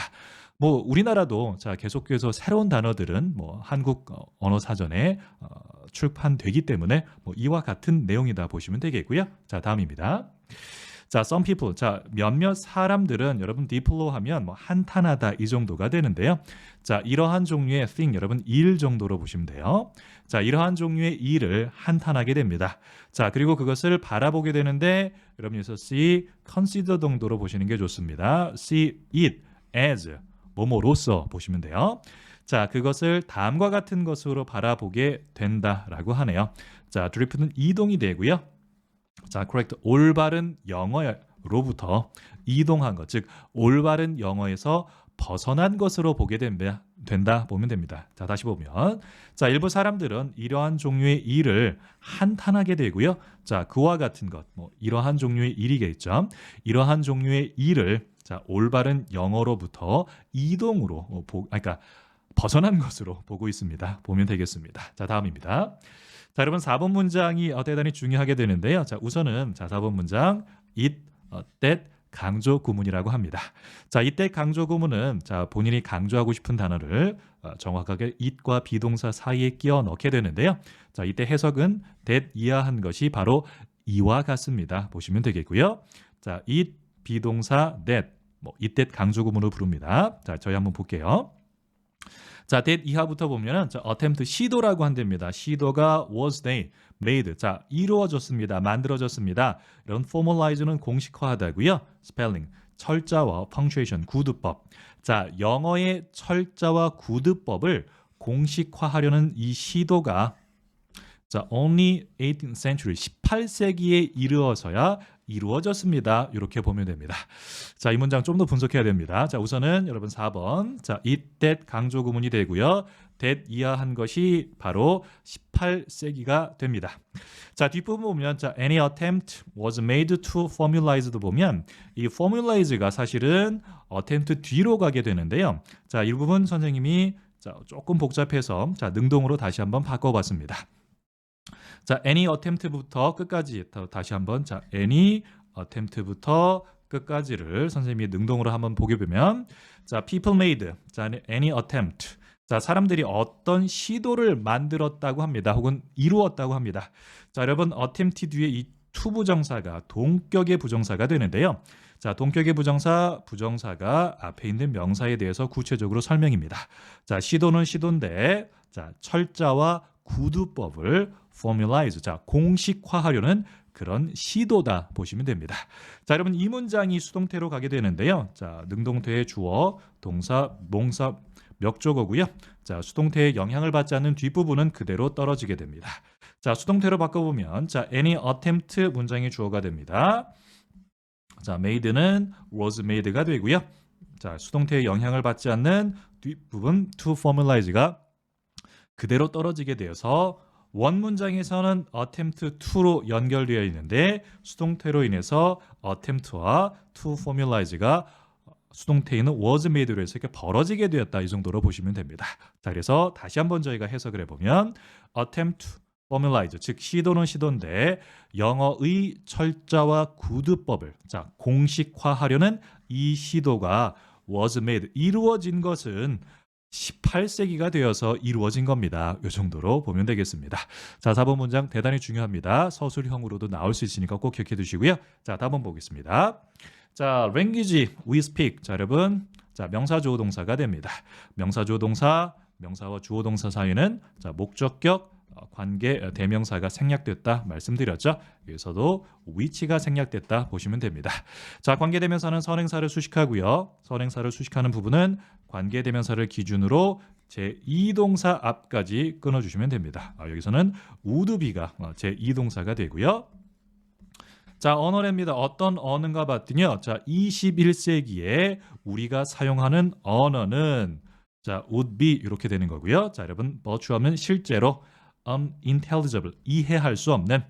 S1: 뭐 우리나라도 자, 계속해서 새로운 단어들은 뭐 한국 언어 사전에 출판되기 때문에 뭐 이와 같은 내용이다 보시면 되겠고요. 자, 다음입니다. 자, some people. 자, 몇몇 사람들은 여러분 디플로 하면 뭐 한탄하다 이 정도가 되는데요. 자, 이러한 종류의 thing 여러분 일 정도로 보시면 돼요. 자, 이러한 종류의 일을 한탄하게 됩니다. 자, 그리고 그것을 바라보게 되는데 여러분 여기서 see, consider 정도로 보시는 게 좋습니다. see it as 뭐뭐로서 보시면 돼요. 자, 그것을 다음과 같은 것으로 바라보게 된다라고 하네요. 자, drift는 이동이 되고요. 자, correct. 올바른 영어로부터 이동한 것, 즉 올바른 영어에서 벗어난 것으로 보게 된다 보면 됩니다. 자, 다시 보면 자, 일부 사람들은 이러한 종류의 일을 한탄하게 되고요. 자, 그와 같은 것, 뭐 이러한 종류의 일이겠죠. 이러한 종류의 일을 자, 올바른 영어로부터 이동으로 그러니까 벗어난 것으로 보고 있습니다. 보면 되겠습니다. 자, 다음입니다. 자, 여러분 4번 문장이 대단히 중요하게 되는데요. 자, 우선은 자, 4번 문장 it, that 강조 구문이라고 합니다. 자, 이때 강조 구문은 자, 본인이 강조하고 싶은 단어를 정확하게 it과 비동사 사이에 끼워 넣게 되는데요. 자, 이때 해석은 that 이하한 것이 바로 이와 같습니다. 보시면 되겠고요. 자, it 비동사 that 뭐 it that 강조 구문으로 부릅니다. 자, 저희 한번 볼게요. 자, that 이하부터 보면은 자, attempt 시도라고 한답니다. 시도가 was made. 자, 이루어졌습니다. 만들어졌습니다. 이런 formalize는 공식화하다고요. spelling 철자와 punctuation 구두법. 자, 영어의 철자와 구두법을 공식화하려는 이 시도가 자, only 18th century 18세기에 이르어서야 이루어졌습니다. 이렇게 보면 됩니다. 자, 이 문장 좀 더 분석해야 됩니다. 자, 우선은 여러분 4번. 자, it that 강조 구문이 되고요. that 이하한 것이 바로 18세기가 됩니다. 자, 뒷부분 보면 자, any attempt was made to formalize도 보면 이 formalize가 사실은 attempt 뒤로 가게 되는데요. 자, 이 부분 선생님이 자, 조금 복잡해서 자, 능동으로 다시 한번 바꿔봤습니다. 자, any attempt부터 끝까지 다시 한번 자, any attempt부터 끝까지를 선생님이 능동으로 한번 보게 보면 자, people made 자, any attempt 자, 사람들이 어떤 시도를 만들었다고 합니다. 혹은 이루었다고 합니다. 자, 여러분 attempt 뒤에 이 to 부정사가 동격의 부정사가 되는데요. 자, 동격의 부정사가 앞에 있는 명사에 대해서 구체적으로 설명입니다. 자, 시도는 시도인데 자, 철자와 구두법을 formalize, 자, 공식화하려는 그런 시도다 보시면 됩니다. 자, 여러분 이 문장이 수동태로 가게 되는데요. 자, 능동태의 주어, 동사, 몽사, 명조어고요. 자, 수동태의 영향을 받지 않는 뒷부분은 그대로 떨어지게 됩니다. 자, 수동태로 바꿔보면 자, any attempt 문장의 주어가 됩니다. 자, made는 was made가 되고요. 자, 수동태의 영향을 받지 않는 뒷부분 to formalize가 그대로 떨어지게 되어서 원문장에서는 attempt to로 연결되어 있는데 수동태로 인해서 attempt와 to formalize가 수동태에 있는 was made로 해서 이렇게 벌어지게 되었다 이 정도로 보시면 됩니다. 자, 그래서 다시 한번 저희가 해석을 해보면 attempt formalize, 즉 시도는 시도인데 영어의 철자와 구두법을 공식화하려는 이 시도가 was made, 이루어진 것은 18세기가 되어서 이루어진 겁니다. 이 정도로 보면 되겠습니다. 자, 4번 문장 대단히 중요합니다. 서술형으로도 나올 수 있으니까 꼭 기억해 두시고요. 자, 다음 번 보겠습니다. 자, language we speak. 자, 여러분. 자, 명사 주어 동사가 됩니다. 명사 주어 동사, 명사와 주어 동사 사이는 목적격 관계 대명사가 생략됐다 말씀드렸죠. 여기서도 위치가 생략됐다 보시면 됩니다. 자, 관계 대명사는 선행사를 수식하고요. 선행사를 수식하는 부분은 관계 대명사를 기준으로 제2동사 앞까지 끊어주시면 됩니다. 여기서는 would be가 제2동사가 되고요. 자, 언어랍니다. 어떤 언어인가 봤더니요. 자, 21세기에 우리가 사용하는 언어는 자, would be 이렇게 되는 거고요. 자, 여러분 virtual은 실제로 unintelligible, 이해할 수 없는.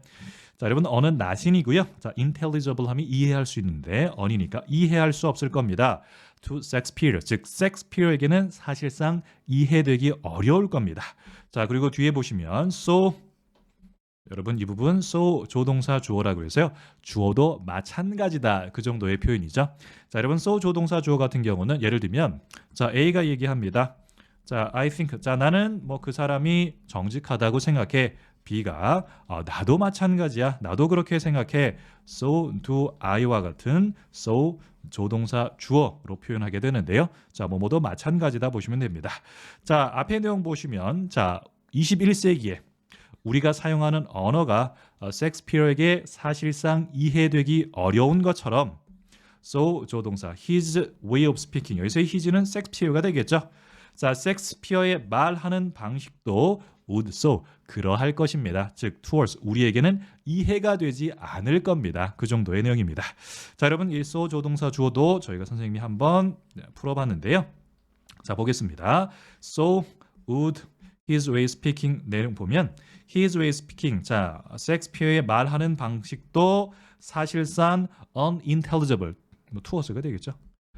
S1: 자, 여러분 언어는 나신이고요. 자, intelligible 하면 이해할 수 있는데 언이니까 이해할 수 없을 겁니다. To Shakespeare, 즉 섹스피어에게는 사실상 이해되기 어려울 겁니다. 자, 그리고 뒤에 보시면 so, 여러분 이 부분 so 조동사 주어라고 해서요. 주어도 마찬가지다. 그 정도의 표현이죠. 자, 여러분 so 조동사 주어 같은 경우는 예를 들면 자, A가 얘기합니다. 자, I think. 자, 나는 뭐 그 사람이 정직하다고 생각해. B가 나도 마찬가지야. 나도 그렇게 생각해. So do I와 같은 so 조동사 주어로 표현하게 되는데요. 자, 뭐뭐도 마찬가지다 보시면 됩니다. 자, 앞에 내용 보시면 자, 21세기에 우리가 사용하는 언어가 셰익스피어에게 사실상 이해되기 어려운 것처럼 so 조동사 his way of speaking, 여기서의 his는 셰익스피어가 되겠죠. 자, 셰익스피어의 말하는 방식도 would so 그러할 것입니다. 즉 towards 우리에게는 이해가 되지 않을 겁니다. 그 정도의 내용입니다. 자, 여러분 이 so 조동사 주어도 저희가 선생님이 한번 풀어봤는데요. 자, 보겠습니다. So would his way speaking 내용 보면 his way speaking, 자, 셰익스피어의 말하는 방식도 사실상 unintelligible, towards가 되겠죠.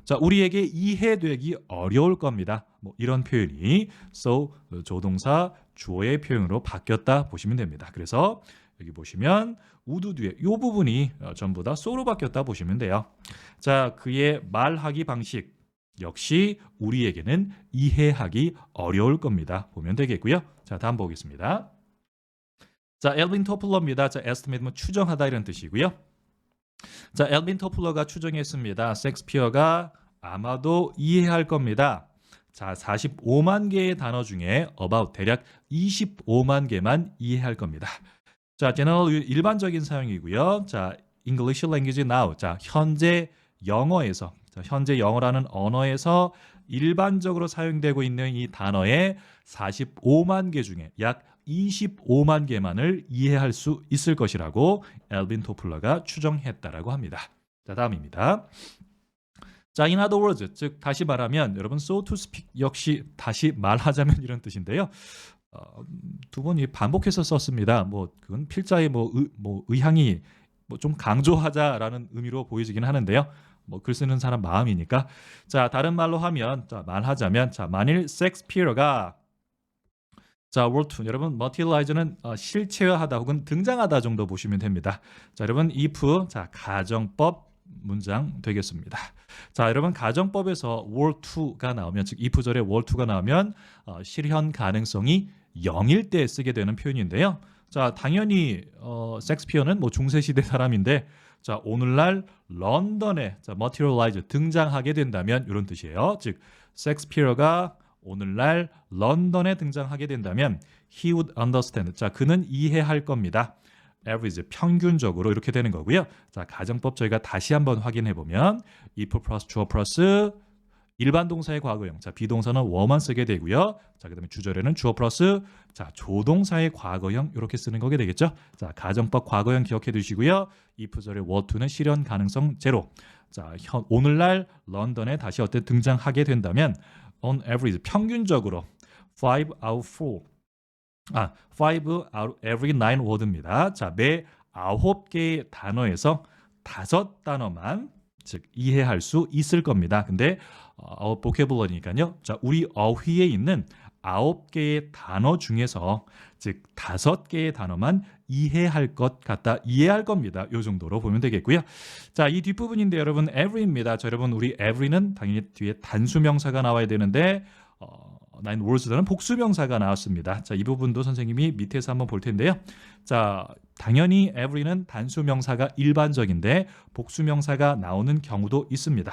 S1: 자, 우리에게 이해되기 어려울 겁니다. 뭐 이런 표현이 so 조동사 주어의 표현으로 바뀌었다 보시면 됩니다. 그래서 여기 보시면 would 뒤에 이 부분이 전부 다 so로 바뀌었다 보시면 돼요. 자, 그의 말하기 방식 역시 우리에게는 이해하기 어려울 겁니다. 보면 되겠고요. 자, 다음 보겠습니다. 자, 엘빈 토플러입니다. 자, estimate 추정하다 이런 뜻이고요. 자, 엘빈 토플러가 추정했습니다. 셰익스피어가 아마도 이해할 겁니다. 자, 45만 개의 단어 중에 about 대략 25만 개만 이해할 겁니다. 자, general 일반적인 사용이고요. 자, English language now. 자, 현재 영어에서, 자, 현재 영어라는 언어에서 일반적으로 사용되고 있는 이 단어의 45만 개 중에 약 25만 개만을 이해할 수 있을 것이라고 엘빈 토플러가 추정했다라고 합니다. 자, 다음입니다. 자, in other words, 즉 다시 말하면 여러분 so to speak 역시 다시 말하자면 이런 뜻인데요. 두 번이 반복해서 썼습니다. 뭐 그건 필자의 의향이 좀 강조하자라는 의미로 보여지긴 하는데요. 뭐 글 쓰는 사람 마음이니까. 자, 다른 말로 하면 자, 말하자면 자, 만일 셰익스피어가 자, word to 여러분 materialize는 실체화하다 혹은 등장하다 정도 보시면 됩니다. 자, 여러분 if 자, 가정법 문장 되겠습니다. 자, 여러분 가정법에서 were to가 나오면 즉 if절에 were to가 나오면 실현 가능성이 0일 때 쓰게 되는 표현인데요. 자, 당연히 셰익스피어는 뭐 중세 시대 사람인데 자, 오늘날 런던에 자, materialize 등장하게 된다면 이런 뜻이에요. 즉 셰익스피어가 오늘날 런던에 등장하게 된다면 he would understand. 자, 그는 이해할 겁니다. average 평균적으로 이렇게 되는 거고요. 자, 가정법 저희가 다시 한번 확인해 보면 if 플러스 주어 플러스 일반 동사의 과거형. 자, 비동사는 were만 쓰게 되고요. 자, 그다음에 주절에는 주어 플러스 자, 조동사의 과거형 이렇게 쓰는 거게 되겠죠. 자, 가정법 과거형 기억해 두시고요. if절의 were to는 실현 가능성 제로. 자, 오늘날 런던에 다시 등장하게 된다면 on average 평균적으로 5 out 5 every 9 word입니다. 자, 매 9개의 단어에서 5단어만 즉 이해할 수 있을 겁니다. 근데 vocabulary니까요. 자, 우리 어휘에 있는 9개의 단어 중에서 즉 5개의 단어만 이해할 것 같다. 이해할 겁니다. 이 정도로 보면 되겠고요. 자, 이 뒷부분인데 여러분 every입니다. 자, 여러분 우리 every는 당연히 뒤에 단수명사가 나와야 되는데 nine words라는 복수명사가 나왔습니다. 자, 이 부분도 선생님이 밑에서 한번 볼 텐데요. 자, 당연히 every는 단수명사가 일반적인데 복수명사가 나오는 경우도 있습니다.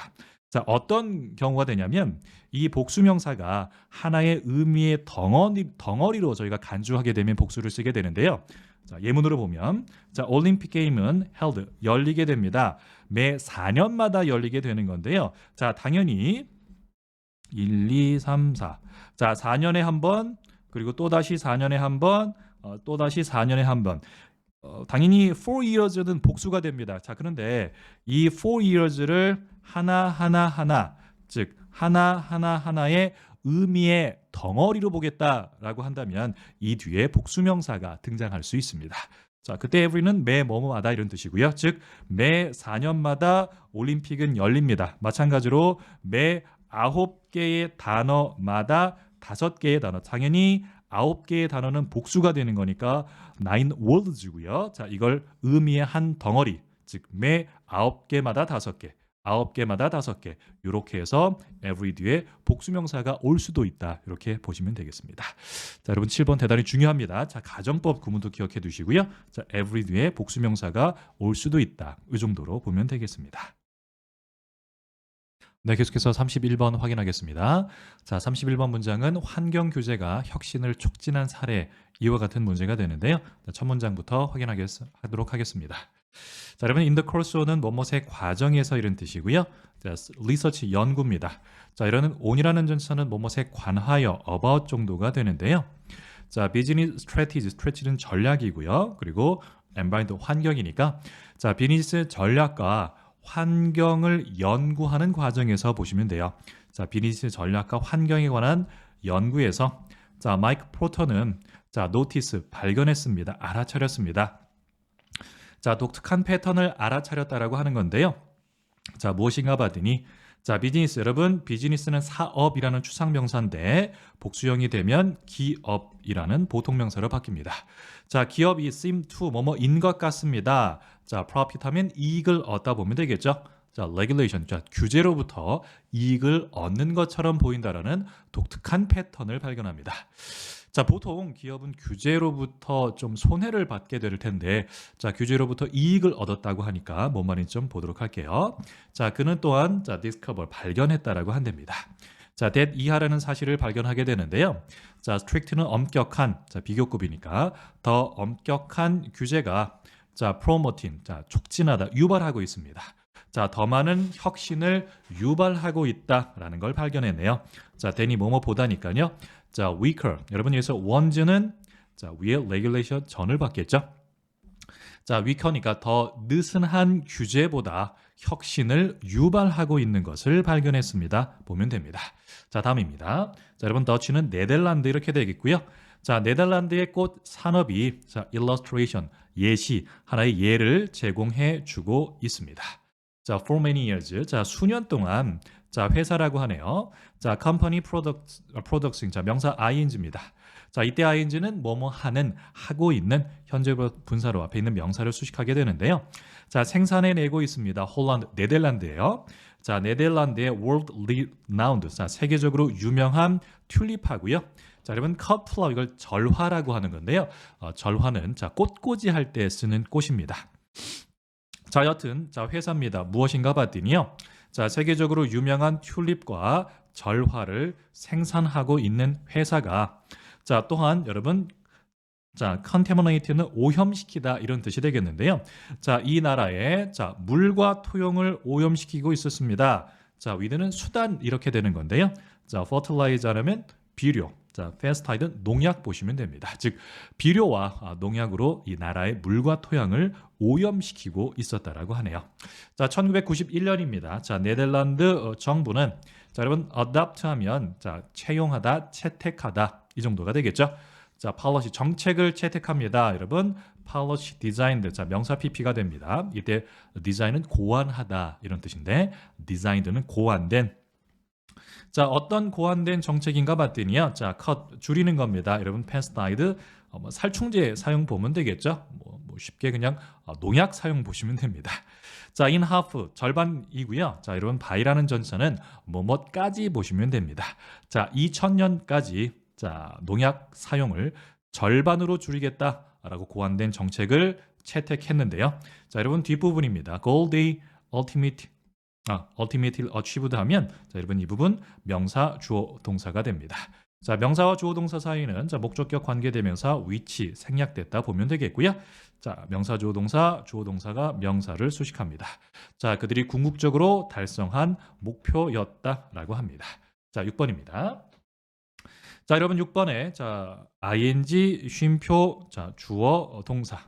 S1: 자, 어떤 경우가 되냐면 이 복수명사가 하나의 의미의 덩어리로 저희가 간주하게 되면 복수를 쓰게 되는데요. 자, 예문으로 보면 자, 올림픽 게임은 held 열리게 됩니다. 매 4년마다 열리게 되는 건데요. 자, 당연히 1, 2, 3, 4. 자, 4년에 한 번, 그리고 또다시 4년에 한 번, 또다시 4년에 한 번. 당연히 4 years는 복수가 됩니다. 자, 그런데 이 4 years를 하나, 즉 하나의 의미의 덩어리로 보겠다라고 한다면 이 뒤에 복수명사가 등장할 수 있습니다. 자, 그때 every는 매 뭐뭐마다 이런 뜻이고요. 즉 매 4년마다 올림픽은 열립니다. 마찬가지로 매 9개의 단어마다 5개의 단어. 당연히 9개의 단어는 복수가 되는 거니까 9 words고요. 자, 이걸 의미의 한 덩어리. 즉 매 9개마다 5개. 9개마다 5개. 이렇게 해서 every 뒤에 복수명사가 올 수도 있다. 이렇게 보시면 되겠습니다. 자, 여러분 7번 대단히 중요합니다. 자, 가정법 구문도 기억해 두시고요. 자, every 뒤에 복수명사가 올 수도 있다. 이 정도로 보면 되겠습니다. 네, 계속해서 31번 확인하겠습니다. 자, 31번 문장은 환경 규제가 혁신을 촉진한 사례 이와 같은 문제가 되는데요. 첫 문장부터 확인하도록 하겠습니다. 자, 여러분 in the course는 뭐뭐의 과정에서 이런 뜻이고요. 자, 리서치 연구입니다. 자, 이러는 on이라는 전치사는 뭐뭐에 관하여 about 정도가 되는데요. 자, 비즈니스 스트래티지는 전략이고요. 그리고 environment 환경이니까 자, 비즈니스 전략과 환경을 연구하는 과정에서 보시면 돼요. 자, 비즈니스 전략과 환경에 관한 연구에서 자, 마이크 포터는 자, 노티스 발견했습니다. 알아차렸습니다. 자, 독특한 패턴을 알아차렸다라고 하는 건데요. 자, 무엇인가 봤더니 자, 비즈니스 여러분, 비즈니스는 사업이라는 추상명사인데 복수형이 되면 기업이라는 보통명사로 바뀝니다. 자, 기업이 seem to 뭐뭐인 것 같습니다. 자, profit 하면 이익을 얻다 보면 되겠죠. 자, regulation, 자, 규제로부터 이익을 얻는 것처럼 보인다라는 독특한 패턴을 발견합니다. 자, 보통 기업은 규제로부터 좀 손해를 받게 될 텐데 자, 규제로부터 이익을 얻었다고 하니까 뭔 말인지 좀 보도록 할게요. 자, 그는 또한 자, discover 발견했다라고 한답니다. 자, that 이하라는 사실을 발견하게 되는데요. 자, strict는 엄격한, 자, 비교급이니까 더 엄격한 규제가 자, promoting, 자, 촉진하다, 유발하고 있습니다. 자, 더 많은 혁신을 유발하고 있다라는 걸 발견했네요. 자, then이 뭐뭐보다니까요. 자, weaker. 여러분 여기서 wands는 자, 위에 regulation 전을 받겠죠. 자, weaker니까 더 느슨한 규제보다 혁신을 유발하고 있는 것을 발견했습니다. 보면 됩니다. 자, 다음입니다. 자, 여러분 더치는 네덜란드 이렇게 되겠고요. 자, 네덜란드의 꽃 산업이 자, illustration, 예시, 하나의 예를 제공해 주고 있습니다. 자, for many years. 자, 수년 동안 자, 회사라고 하네요. 자, company products, 자, 명사 ing입니다. 자, 이때 ing는 뭐뭐 하는, 하고 있는 현재 분사로 앞에 있는 명사를 수식하게 되는데요. 자, 생산해내고 있습니다. 홀란드, 네덜란드예요. 자, 네덜란드의 world renowned, 자, 세계적으로 유명한 튤립하고요. 자, 여러분 cut flower 이걸 절화라고 하는 건데요. 절화는 자, 꽃꽂이 할 때 쓰는 꽃입니다. 자, 여튼 자, 회사입니다. 무엇인가 봤더니요. 자, 세계적으로 유명한 튤립과 절화를 생산하고 있는 회사가 자, 또한 여러분 자, contaminate는 오염시키다 이런 뜻이 되겠는데요. 자, 이 나라에 자, 물과 토용을 오염시키고 있었습니다. 자, with는 수단 이렇게 되는 건데요. 자, fertilize하면 비료. 자, pesticide는 농약 보시면 됩니다. 즉 비료와 농약으로 이 나라의 물과 토양을 오염시키고 있었다라고 하네요. 자, 1991년입니다. 자, 네덜란드 정부는 자, 여러분 adopt하면 자, 채용하다, 채택하다 이 정도가 되겠죠. 자, policy 정책을 채택합니다. 여러분 policy designed 자, 명사 PP가 됩니다. 이때 design은 고안하다 이런 뜻인데 designed는 고안된 자, 어떤 고안된 정책인가 봤더니요. 자, 컷 줄이는 겁니다. 여러분 패스타이드 뭐 살충제 사용 보면 되겠죠. 뭐 쉽게 그냥 농약 사용 보시면 됩니다. 자, in half 절반이고요. 자, 여러분 바이라는 전사는 뭐뭐까지 보시면 됩니다. 자, 2000년까지 자, 농약 사용을 절반으로 줄이겠다라고 고안된 정책을 채택했는데요. 자, 여러분 뒷부분입니다. Goal they ultimately achieved 하면 자, 여러분 이 부분 명사 주어 동사가 됩니다. 자, 명사와 주어 동사 사이는 자, 목적격 관계대명사 위치 생략됐다 보면 되겠고요. 자, 명사 주어 동사가 명사를 수식합니다. 자, 그들이 궁극적으로 달성한 목표였다라고 합니다. 자, 6번입니다. 자, 여러분 6번에 자, ing 쉼표 자, 주어 동사.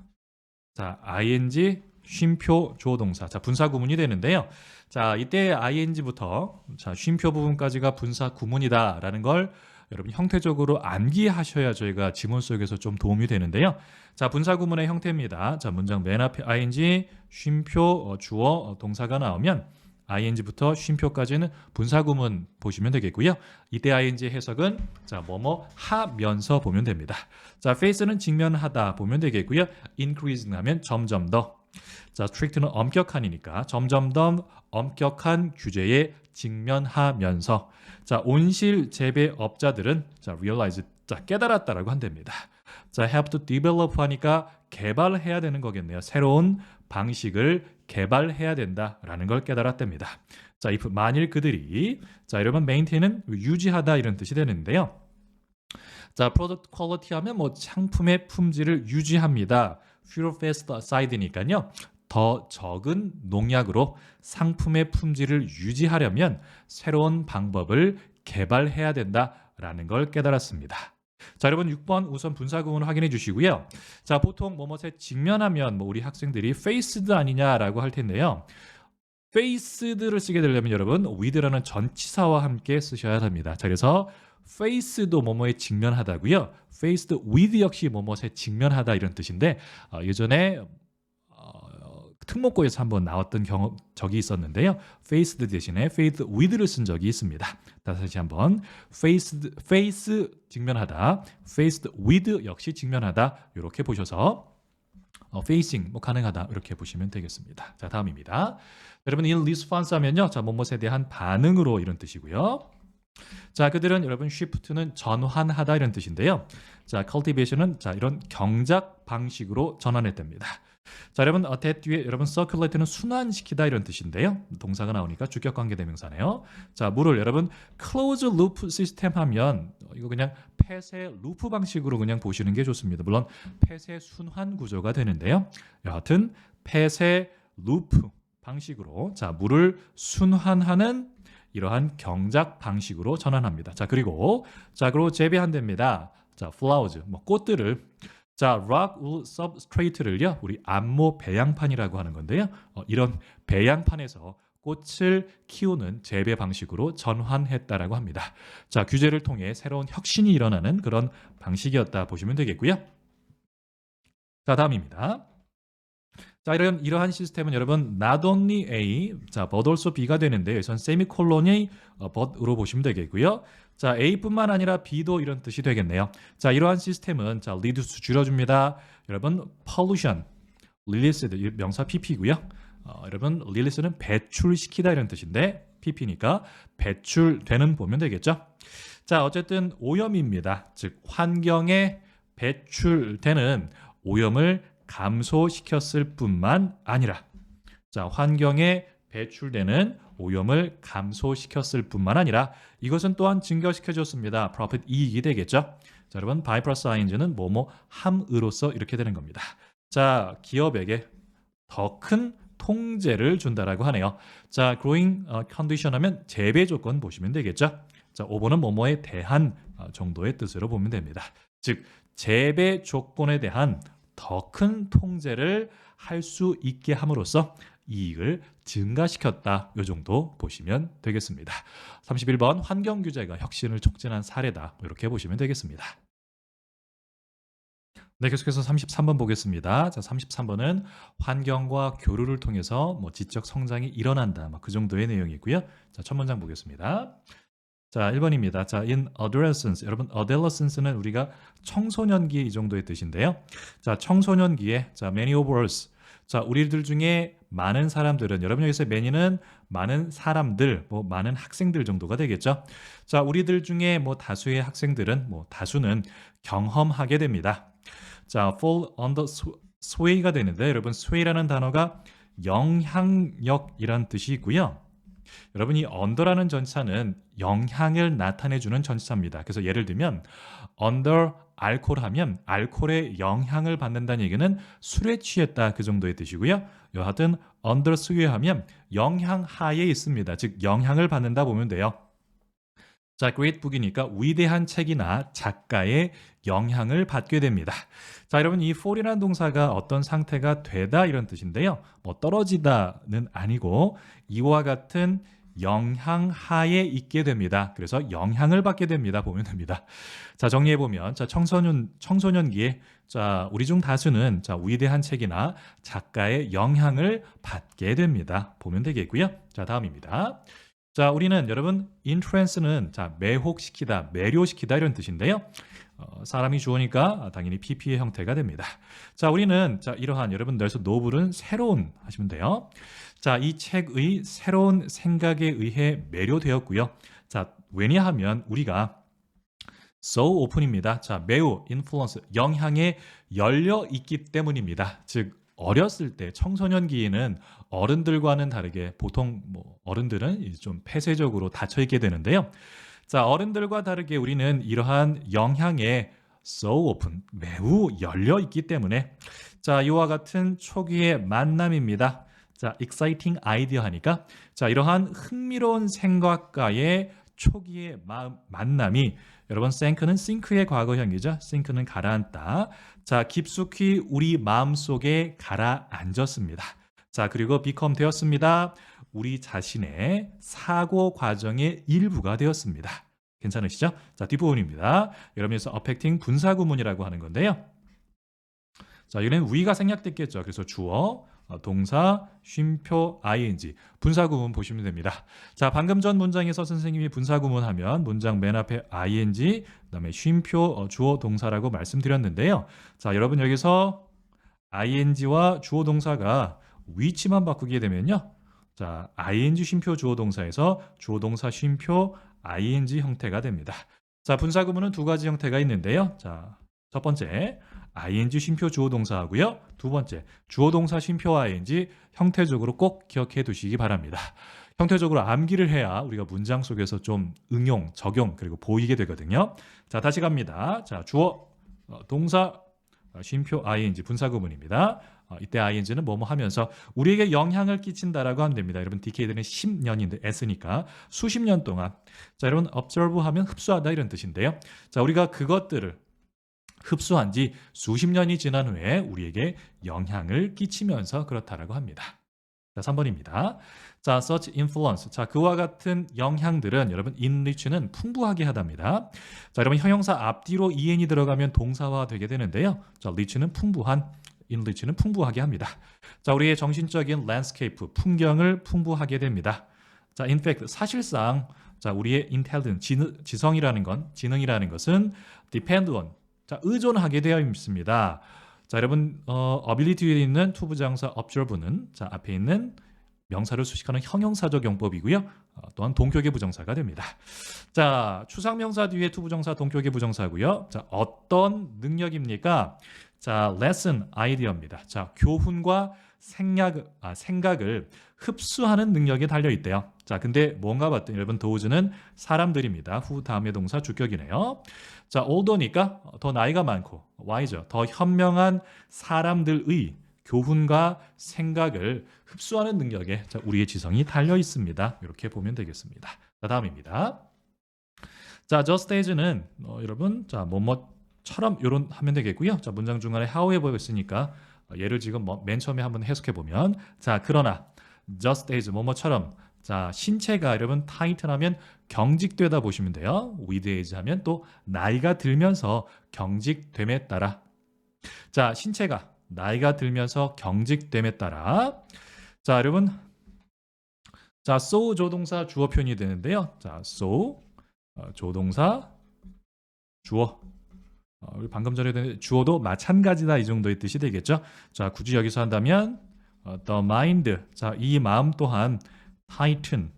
S1: 자, ing 쉼표 주어 동사. 자, 분사 구문이 되는데요. 자, 이때 ing부터 자, 쉼표 부분까지가 분사 구문이다라는 걸 여러분 형태적으로 암기하셔야 저희가 지문 속에서 좀 도움이 되는데요. 자, 분사 구문의 형태입니다. 자, 문장 맨 앞에 ing 쉼표 주어 동사가 나오면 ing부터 쉼표까지는 분사 구문 보시면 되겠고요. 이때 ing 해석은 자, 뭐뭐 하면서 보면 됩니다. 자, face는 직면하다 보면 되겠고요. increasing 하면 점점 더. 자, strict는 엄격한이니까 점점 더 엄격한 규제에 직면하면서 자, 온실 재배업자들은 자, realize 자, 깨달았다라고 한답니다. 자, have to develop 하니까 개발해야 되는 거겠네요. 새로운 방식을 개발해야 된다라는 걸 깨달았답니다. 자, if 만일 그들이 자, 여러분 maintain은 유지하다 이런 뜻이 되는데요. 자, product quality 하면 뭐 상품의 품질을 유지합니다. fewer pesticide니까요. 더 적은 농약으로 상품의 품질을 유지하려면 새로운 방법을 개발해야 된다라는 걸 깨달았습니다. 자, 여러분 6번 우선 분사 구문을 확인해 주시고요. 자, 보통 뭐뭐에 직면하면 뭐 우리 학생들이 faced 아니냐라고 할 텐데요. faced를 쓰게 되려면 여러분 with라는 전치사와 함께 쓰셔야 합니다. 자, 그래서 face도 뭐뭐에 직면하다고요. faced with 역시 뭐뭐에 직면하다 이런 뜻인데 예전에 특목고에서 한번 나왔던 적이 있었는데요. faced 대신에 faced with를 쓴 적이 있습니다. 다시 한번 face 직면하다, faced with 역시 직면하다 이렇게 보셔서 facing 뭐 가능하다 이렇게 보시면 되겠습니다. 자, 다음입니다. 여러분 in response 하면요, 자, 뭐뭐에 대한 반응으로 이런 뜻이고요. 자, 그들은 여러분 shift는 전환하다 이런 뜻인데요. 자, cultivation은 자, 이런 경작 방식으로 전환했답니다. 자, 여러분 that 뒤에 여러분 circulate는 순환시키다 이런 뜻인데요. 동사가 나오니까 주격 관계 대명사네요. 자, 물을 여러분 close loop 시스템 하면 이거 그냥 폐쇄 루프 방식으로 그냥 보시는 게 좋습니다. 물론 폐쇄 순환 구조가 되는데요. 여하튼 폐쇄 루프 방식으로 자, 물을 순환하는 이러한 경작 방식으로 전환합니다. 자, 그리고 재배한답니다. 자, flowers 뭐 꽃들을 자, rock wool substrate를요, 우리 안모 배양판이라고 하는 건데요. 이런 배양판에서 꽃을 키우는 재배 방식으로 전환했다라고 합니다. 자, 규제를 통해 새로운 혁신이 일어나는 그런 방식이었다 보시면 되겠고요. 자, 다음입니다. 자, 이러한 시스템은 여러분 not only A, 자, but also B가 되는데요. 여기선 세미콜론이 but으로 보시면 되겠고요. 자, A뿐만 아니라 B도 이런 뜻이 되겠네요. 자, 이러한 시스템은 자, reduce 줄여줍니다. 여러분 pollution, release 명사 pp고요. 여러분 release는 배출시키다 이런 뜻인데 pp니까 배출되는 보면 되겠죠. 자, 어쨌든 오염입니다. 즉 환경에 배출되는 오염을 감소시켰을 뿐만 아니라 자, 환경에 배출되는 오염을 감소시켰을 뿐만 아니라 이것은 또한 증가시켜줬습니다. profit 이익이 되겠죠. 자, 여러분 by plus ing는 뭐뭐 함으로써 이렇게 되는 겁니다. 자, 기업에게 더 큰 통제를 준다라고 하네요. 자, growing condition 하면 재배 조건 보시면 되겠죠. 자, 5번은 뭐뭐에 대한 정도의 뜻으로 보면 됩니다. 즉 재배 조건에 대한 더 큰 통제를 할 수 있게 함으로써 이익을 증가시켰다. 이 정도 보시면 되겠습니다. 31번 환경규제가 혁신을 촉진한 사례다. 이렇게 보시면 되겠습니다. 네, 계속해서 33번 보겠습니다. 자, 33번은 환경과 교류를 통해서 지적 성장이 일어난다. 그 정도의 내용이고요. 자, 첫 문장 보겠습니다. 자, 1번입니다. 자, in adolescence. 여러분, adolescence는 우리가 청소년기 이 정도의 뜻인데요. 자, 청소년기에 자, many of us. 자, 우리들 중에 많은 사람들은 여러분 여기서 many는 많은 사람들, 뭐 많은 학생들 정도가 되겠죠. 자, 우리들 중에 뭐 다수의 학생들은 뭐 다수는 경험하게 됩니다. 자, fall under sway가 되는데 여러분 sway라는 단어가 영향력이란 뜻이 있고요. 여러분 이 under라는 전치사는 영향을 나타내주는 전치사입니다. 그래서 예를 들면 under 알코올 하면 알코올의 영향을 받는다는 얘기는 술에 취했다 그 정도의 뜻이고요. 여하튼 under sway 하면 영향 하에 있습니다. 즉 영향을 받는다 보면 돼요. 자, great book이니까 위대한 책이나 작가의 영향을 받게 됩니다. 자, 여러분 이 fall이라는 동사가 어떤 상태가 되다 이런 뜻인데요. 뭐 떨어지다는 아니고 이와 같은 영향 하에 있게 됩니다. 그래서 영향을 받게 됩니다. 보면 됩니다. 자, 정리해 보면 자, 청소년기에 자, 우리 중 다수는 자, 위대한 책이나 작가의 영향을 받게 됩니다. 보면 되겠고요. 자, 다음입니다. 자, 우리는 여러분 influence는 자, 매혹시키다, 매료시키다 이런 뜻인데요. 사람이 주어니까 당연히 PP의 형태가 됩니다. 자, 우리는 자, 이러한 여러분들에서 노블은 새로운 하시면 돼요. 자, 이 책의 새로운 생각에 의해 매료되었고요. 자, 왜냐하면 우리가 so open입니다. 자, 매우 influence, 영향에 열려 있기 때문입니다. 즉 어렸을 때 청소년기에는 어른들과는 다르게 보통 뭐 어른들은 좀 폐쇄적으로 닫혀 있게 되는데요. 자, 어른들과 다르게 우리는 이러한 영향에 so open, 매우 열려 있기 때문에 자, 이와 같은 초기의 만남입니다. 자, exciting idea 하니까 자, 이러한 흥미로운 생각과의 초기의 만남이 여러분 sink는 sink의 과거형이죠. sink는 가라앉다. 자, 깊숙이 우리 마음속에 가라앉았습니다. 자, 그리고 become 되었습니다. 우리 자신의 사고 과정의 일부가 되었습니다. 괜찮으시죠? 자, 뒷부분입니다. 여러분에서 affecting 분사구문이라고 하는 건데요. 자, 이번엔 위가 생략됐겠죠. 그래서 주어, 동사, 쉼표, ing, 분사구문 보시면 됩니다. 자, 방금 전 문장에서 선생님이 분사구문 하면 문장 맨 앞에 ing, 그다음에 쉼표, 주어, 동사라고 말씀드렸는데요. 자, 여러분 여기서 ing와 주어, 동사가 위치만 바꾸게 되면요. 자, ing, 쉼표, 주어, 동사에서 주어, 동사, 쉼표, ing 형태가 됩니다. 자, 분사구문은 두 가지 형태가 있는데요. 자, 첫 번째 ing 쉼표 주어 동사하고요. 두 번째 주어 동사 쉼표 ing 형태적으로 꼭 기억해 두시기 바랍니다. 형태적으로 암기를 해야 우리가 문장 속에서 좀 응용, 적용 그리고 보이게 되거든요. 자, 다시 갑니다. 자, 주어 동사 쉼표 ing 분사구문입니다. 이때 ing는 뭐뭐 하면서 우리에게 영향을 끼친다라고 하면 됩니다. 여러분 decade는 10년인데 s니까 수십 년 동안 자, 여러분 observe 하면 흡수하다 이런 뜻인데요. 자, 우리가 그것들을 흡수한 지 수십 년이 지난 후에 우리에게 영향을 끼치면서 그렇다라고 합니다. 자, 3번입니다. 자, such influence. 자, 그와 같은 영향들은 여러분 enrich는 풍부하게 하답니다. 자, 여러분 형용사 앞뒤로 en이 들어가면 동사화 되게 되는데요. 자, enrich는 풍부한, enrich는 풍부하게 합니다. 자, 우리의 정신적인 landscape, 풍경을 풍부하게 됩니다. 자, in fact, 사실상 자, 우리의 intelligence, 지능이라는 것은 depend on 자, 의존하게 되어 있습니다. 자, 여러분 ability에 있는 투부정사 observe는 자, 앞에 있는 명사를 수식하는 형용사적 용법이고요. 또한 동격의 부정사가 됩니다. 자, 추상명사 뒤에 투부정사 동격의 부정사고요. 자, 어떤 능력입니까? 자, lesson 아이디어입니다. 자, 교훈과 생각을 흡수하는 능력에 달려 있대요. 자, 근데 뭔가 봤더니 여러분 도우즈는 사람들입니다. 후 다음의 동사 주격이네요. 자, older니까 더 나이가 많고 wiser, 더 현명한 사람들의 교훈과 생각을 흡수하는 능력에 자, 우리의 지성이 달려 있습니다. 이렇게 보면 되겠습니다. 자, 다음입니다. 자, just as는 여러분 자, 뭐뭐처럼 이런 하면 되겠고요. 자, 문장 중간에 how에 보여 있으니까 얘를 지금 맨 처음에 한번 해석해 보면 자, 그러나 just as 뭐뭐처럼 자, 신체가 여러분 타이트하면 경직되다 보시면 돼요. with age 하면 또 나이가 들면서 경직됨에 따라 자, 신체가 나이가 들면서 경직됨에 따라 자, 여러분 자, so 조동사 주어 표현이 되는데요. 자, so 조동사, 주어. 우리 방금 전에 주어도 마찬가지다 이 정도의 뜻이 되겠죠. 자, 굳이 여기서 한다면 the mind. 자, 이 마음 또한 tighten.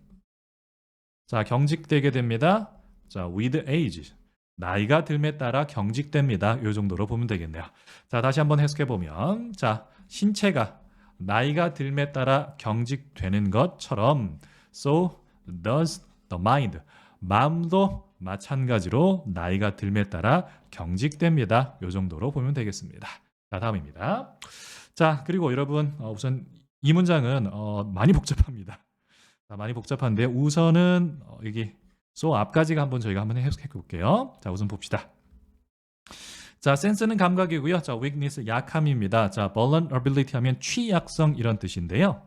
S1: 자, 경직되게 됩니다. 자, with age. 나이가 들에 따라 경직됩니다. 이 정도로 보면 되겠네요. 자, 다시 한번 해석해 보면, 자, 신체가 나이가 들에 따라 경직되는 것처럼 so does the mind. 마음도 마찬가지로 나이가 들에 따라 경직됩니다. 이 정도로 보면 되겠습니다. 자, 다음입니다. 자, 그리고 여러분 우선 이 문장은 많이 복잡합니다. 자, 많이 복잡한데 우선은 여기 so 앞까지가 저희가 한번 해석해 볼게요. 자, 우선 봅시다. 자, 센스는 감각이고요. 자, weakness 약함입니다. 자, vulnerability 하면 취약성 이런 뜻인데요.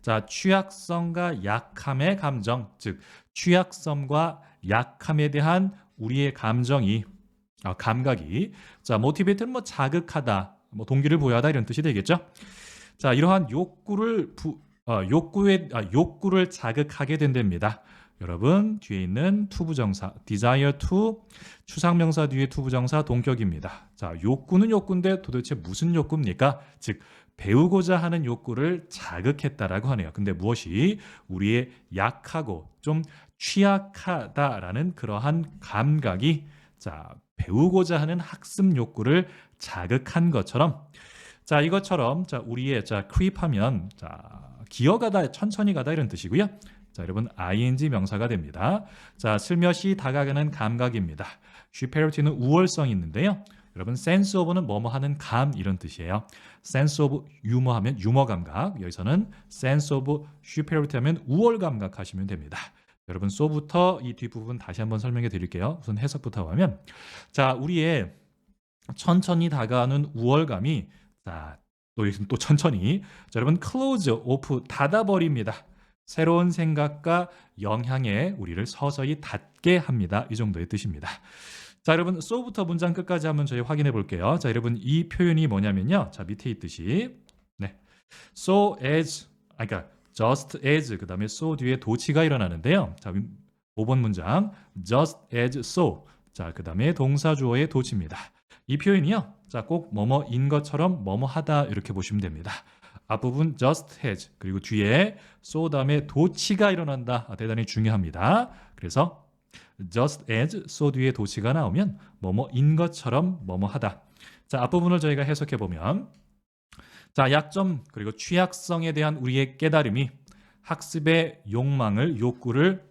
S1: 자, 취약성과 약함의 감정, 즉 취약성과 약함에 대한 우리의 감정이 감각이 자, motivate는 자극하다, 동기를 부여하다 이런 뜻이 되겠죠. 자, 이러한 욕구를 자극하게 된답니다. 여러분 뒤에 있는 투부정사 desire to 추상명사 뒤에 투부정사 동격입니다. 자, 욕구는 욕구인데 도대체 무슨 욕구입니까? 즉 배우고자 하는 욕구를 자극했다라고 하네요. 근데 무엇이 우리의 약하고 좀 취약하다라는 그러한 감각이 자, 배우고자 하는 학습 욕구를 자극한 것처럼 자, 이것처럼 자, 우리의 자, creep하면 자, 기어가다, 천천히 가다 이런 뜻이고요. 자, 여러분 ing 명사가 됩니다. 자, 슬며시 다가가는 감각입니다. superiority는 우월성이 있는데요. 여러분 sense of는 뭐뭐 하는 감 이런 뜻이에요. sense of humor 하면 유머 감각. 여기서는 sense of superiority 하면 우월 감각 하시면 됩니다. 여러분 so부터 이 뒷부분 다시 한번 설명해 드릴게요. 우선 해석부터 하면 자, 우리의 천천히 다가가는 우월감이 자, 또 천천히 자, 여러분 close off 닫아버립니다. 새로운 생각과 영향에 우리를 서서히 닫게 합니다. 이 정도의 뜻입니다. 자, 여러분 so부터 문장 끝까지 한번 저희 확인해 볼게요. 자, 여러분 이 표현이 뭐냐면요. 자, 밑에 있듯이 네, so as 그러니까 just as 그 다음에 so 뒤에 도치가 일어나는데요. 자, 5번 문장 just as so 자, 그 다음에 동사 주어의 도치입니다. 이 표현이요. 자, 꼭 뭐뭐인 것처럼 뭐뭐 하다 이렇게 보시면 됩니다. 앞부분 just as 그리고 뒤에 so 다음에 도치가 일어난다. 대단히 중요합니다. 그래서 just as so 뒤에 도치가 나오면 뭐뭐인 것처럼 뭐뭐 하다. 자, 앞부분을 저희가 해석해 보면 자, 약점 그리고 취약성에 대한 우리의 깨달음이 학습의 욕구를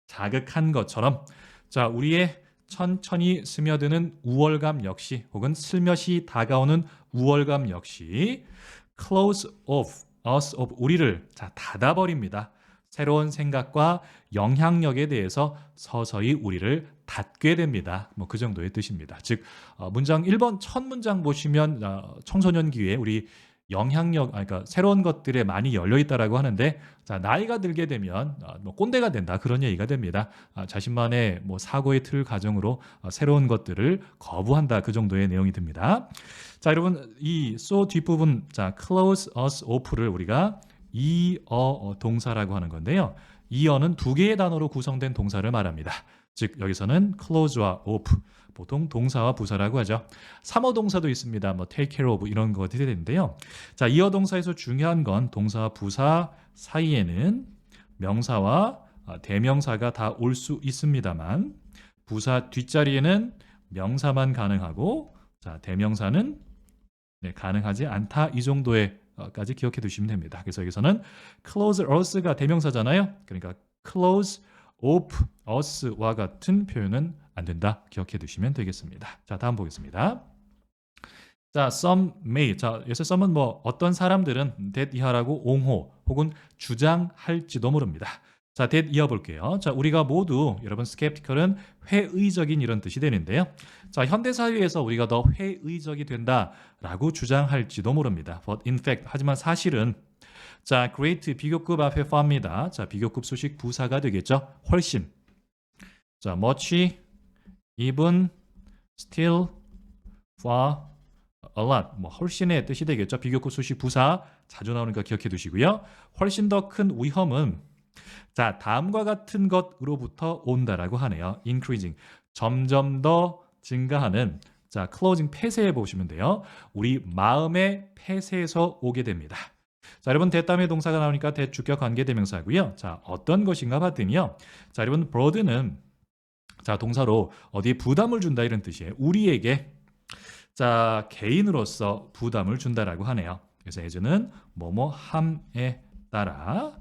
S1: 자극한 것처럼 자, 우리의 천천히 스며드는 우월감 역시 혹은 슬며시 다가오는 우월감 역시 close off us of 우리를 자, 닫아버립니다. 새로운 생각과 영향력에 대해서 서서히 우리를 닫게 됩니다. 그 정도의 뜻입니다. 즉 문장 1번 첫 문장 보시면 청소년기에 우리 영향력, 그러니까 새로운 것들에 많이 열려 있다라고 하는데 자, 나이가 들게 되면 꼰대가 된다 그런 얘기가 됩니다. 자신만의 사고의 틀 가정으로 새로운 것들을 거부한다 그 정도의 내용이 듭니다. 자, 여러분 이 so 뒷부분 자, close us off를 우리가 이어 동사라고 하는 건데요. 이어는 두 개의 단어로 구성된 동사를 말합니다. 즉 여기서는 close와 off 보통 동사와 부사라고 하죠. 3어 동사도 있습니다. take care of 이런 것들이 되는데요. 자, 이어 동사에서 중요한 건 동사와 부사 사이에는 명사와 대명사가 다 올 수 있습니다만 부사 뒷자리에는 명사만 가능하고 자, 대명사는 가능하지 않다. 이 정도의 까지 기억해 두시면 됩니다. 그래서 여기서는 close us가 대명사잖아요. 그러니까 close off us와 같은 표현은 안 된다. 기억해 두시면 되겠습니다. 자, 다음 보겠습니다. 자, some may. 자, 여기서 some은 어떤 사람들은 that 이하라고 옹호 혹은 주장할지도 모릅니다. 자, that 이어 볼게요. 자, 우리가 모두 여러분 skeptical은 회의적인 이런 뜻이 되는데요. 자, 현대 사회에서 우리가 더 회의적이 된다라고 주장할지도 모릅니다. But in fact, 하지만 사실은 자, great 비교급 앞에 far입니다. 자, 비교급 수식 부사가 되겠죠. 훨씬. 자, much, even, still, far, a lot. 훨씬의 뜻이 되겠죠. 비교급 수식 부사 자주 나오니까 기억해 두시고요. 훨씬 더 큰 위험은 자, 다음과 같은 것으로부터 온다라고 하네요. increasing. 점점 더 증가하는 자, closing 폐쇄해 보시면 돼요. 우리 마음의 폐쇄에서 오게 됩니다. 자, 여러분 대담의 동사가 나오니까 대주격 관계대명사고요. 자, 어떤 것인가 봤더니요. 자, 여러분 broad는 자, 동사로 어디에 부담을 준다 이런 뜻이에요. 우리에게 자, 개인으로서 부담을 준다라고 하네요. 그래서 as는 뭐뭐 함에 따라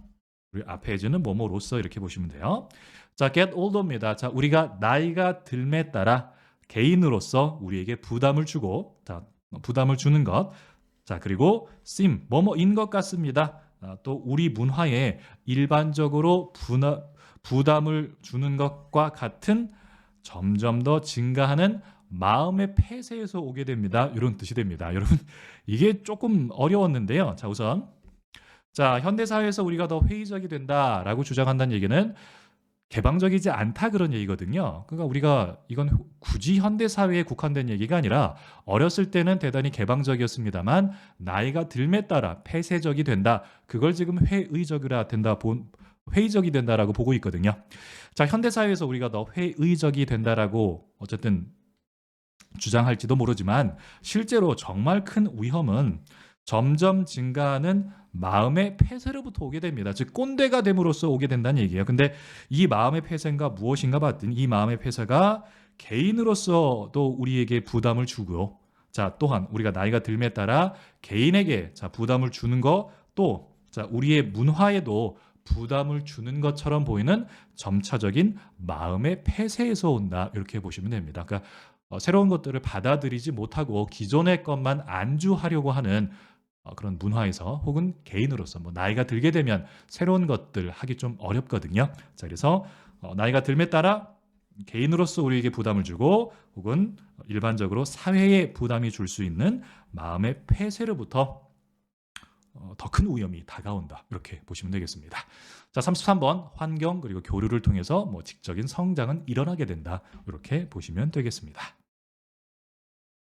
S1: 그리고 앞에 as는 뭐뭐로서 이렇게 보시면 돼요. 자, get older입니다. 자, 우리가 나이가 들매 따라 개인으로서 우리에게 부담을 주고 자, 부담을 주는 것. 자, 그리고 seem 뭐뭐인 것 같습니다. 또 우리 문화에 일반적으로 부담을 주는 것과 같은 점점 더 증가하는 마음의 폐쇄에서 오게 됩니다. 이런 뜻이 됩니다. 여러분 이게 조금 어려웠는데요. 자, 우선 자, 현대 사회에서 우리가 더 회의적이 된다라고 주장한다는 얘기는 개방적이지 않다 그런 얘기거든요. 그러니까 우리가 이건 굳이 현대 사회에 국한된 얘기가 아니라 어렸을 때는 대단히 개방적이었습니다만 나이가 들매 따라 폐쇄적이 된다. 그걸 지금 회의적이 된다라고 보고 있거든요. 자, 현대 사회에서 우리가 더 회의적이 된다라고 어쨌든 주장할지도 모르지만 실제로 정말 큰 위험은 점점 증가하는 마음의 폐쇄로부터 오게 됩니다. 즉 꼰대가 됨으로써 오게 된다는 얘기예요. 근데 이 마음의 폐쇄가 무엇인가 봤더니 이 마음의 폐쇄가 개인으로서도 우리에게 부담을 주고요. 자, 또한 우리가 나이가 들매 따라 개인에게 자, 부담을 주는 거 또 자, 우리의 문화에도 부담을 주는 것처럼 보이는 점차적인 마음의 폐쇄에서 온다. 이렇게 보시면 됩니다. 그러니까 새로운 것들을 받아들이지 못하고 기존의 것만 안주하려고 하는 그런 문화에서 혹은 개인으로서 뭐 나이가 들게 되면 새로운 것들 하기 좀 어렵거든요. 자, 그래서 나이가 들매 따라 개인으로서 우리에게 부담을 주고 혹은 일반적으로 사회에 부담이 줄 수 있는 마음의 폐쇄로부터 더 큰 위험이 다가온다. 이렇게 보시면 되겠습니다. 자, 33번 환경 그리고 교류를 통해서 뭐 질적인 성장은 일어나게 된다. 이렇게 보시면 되겠습니다.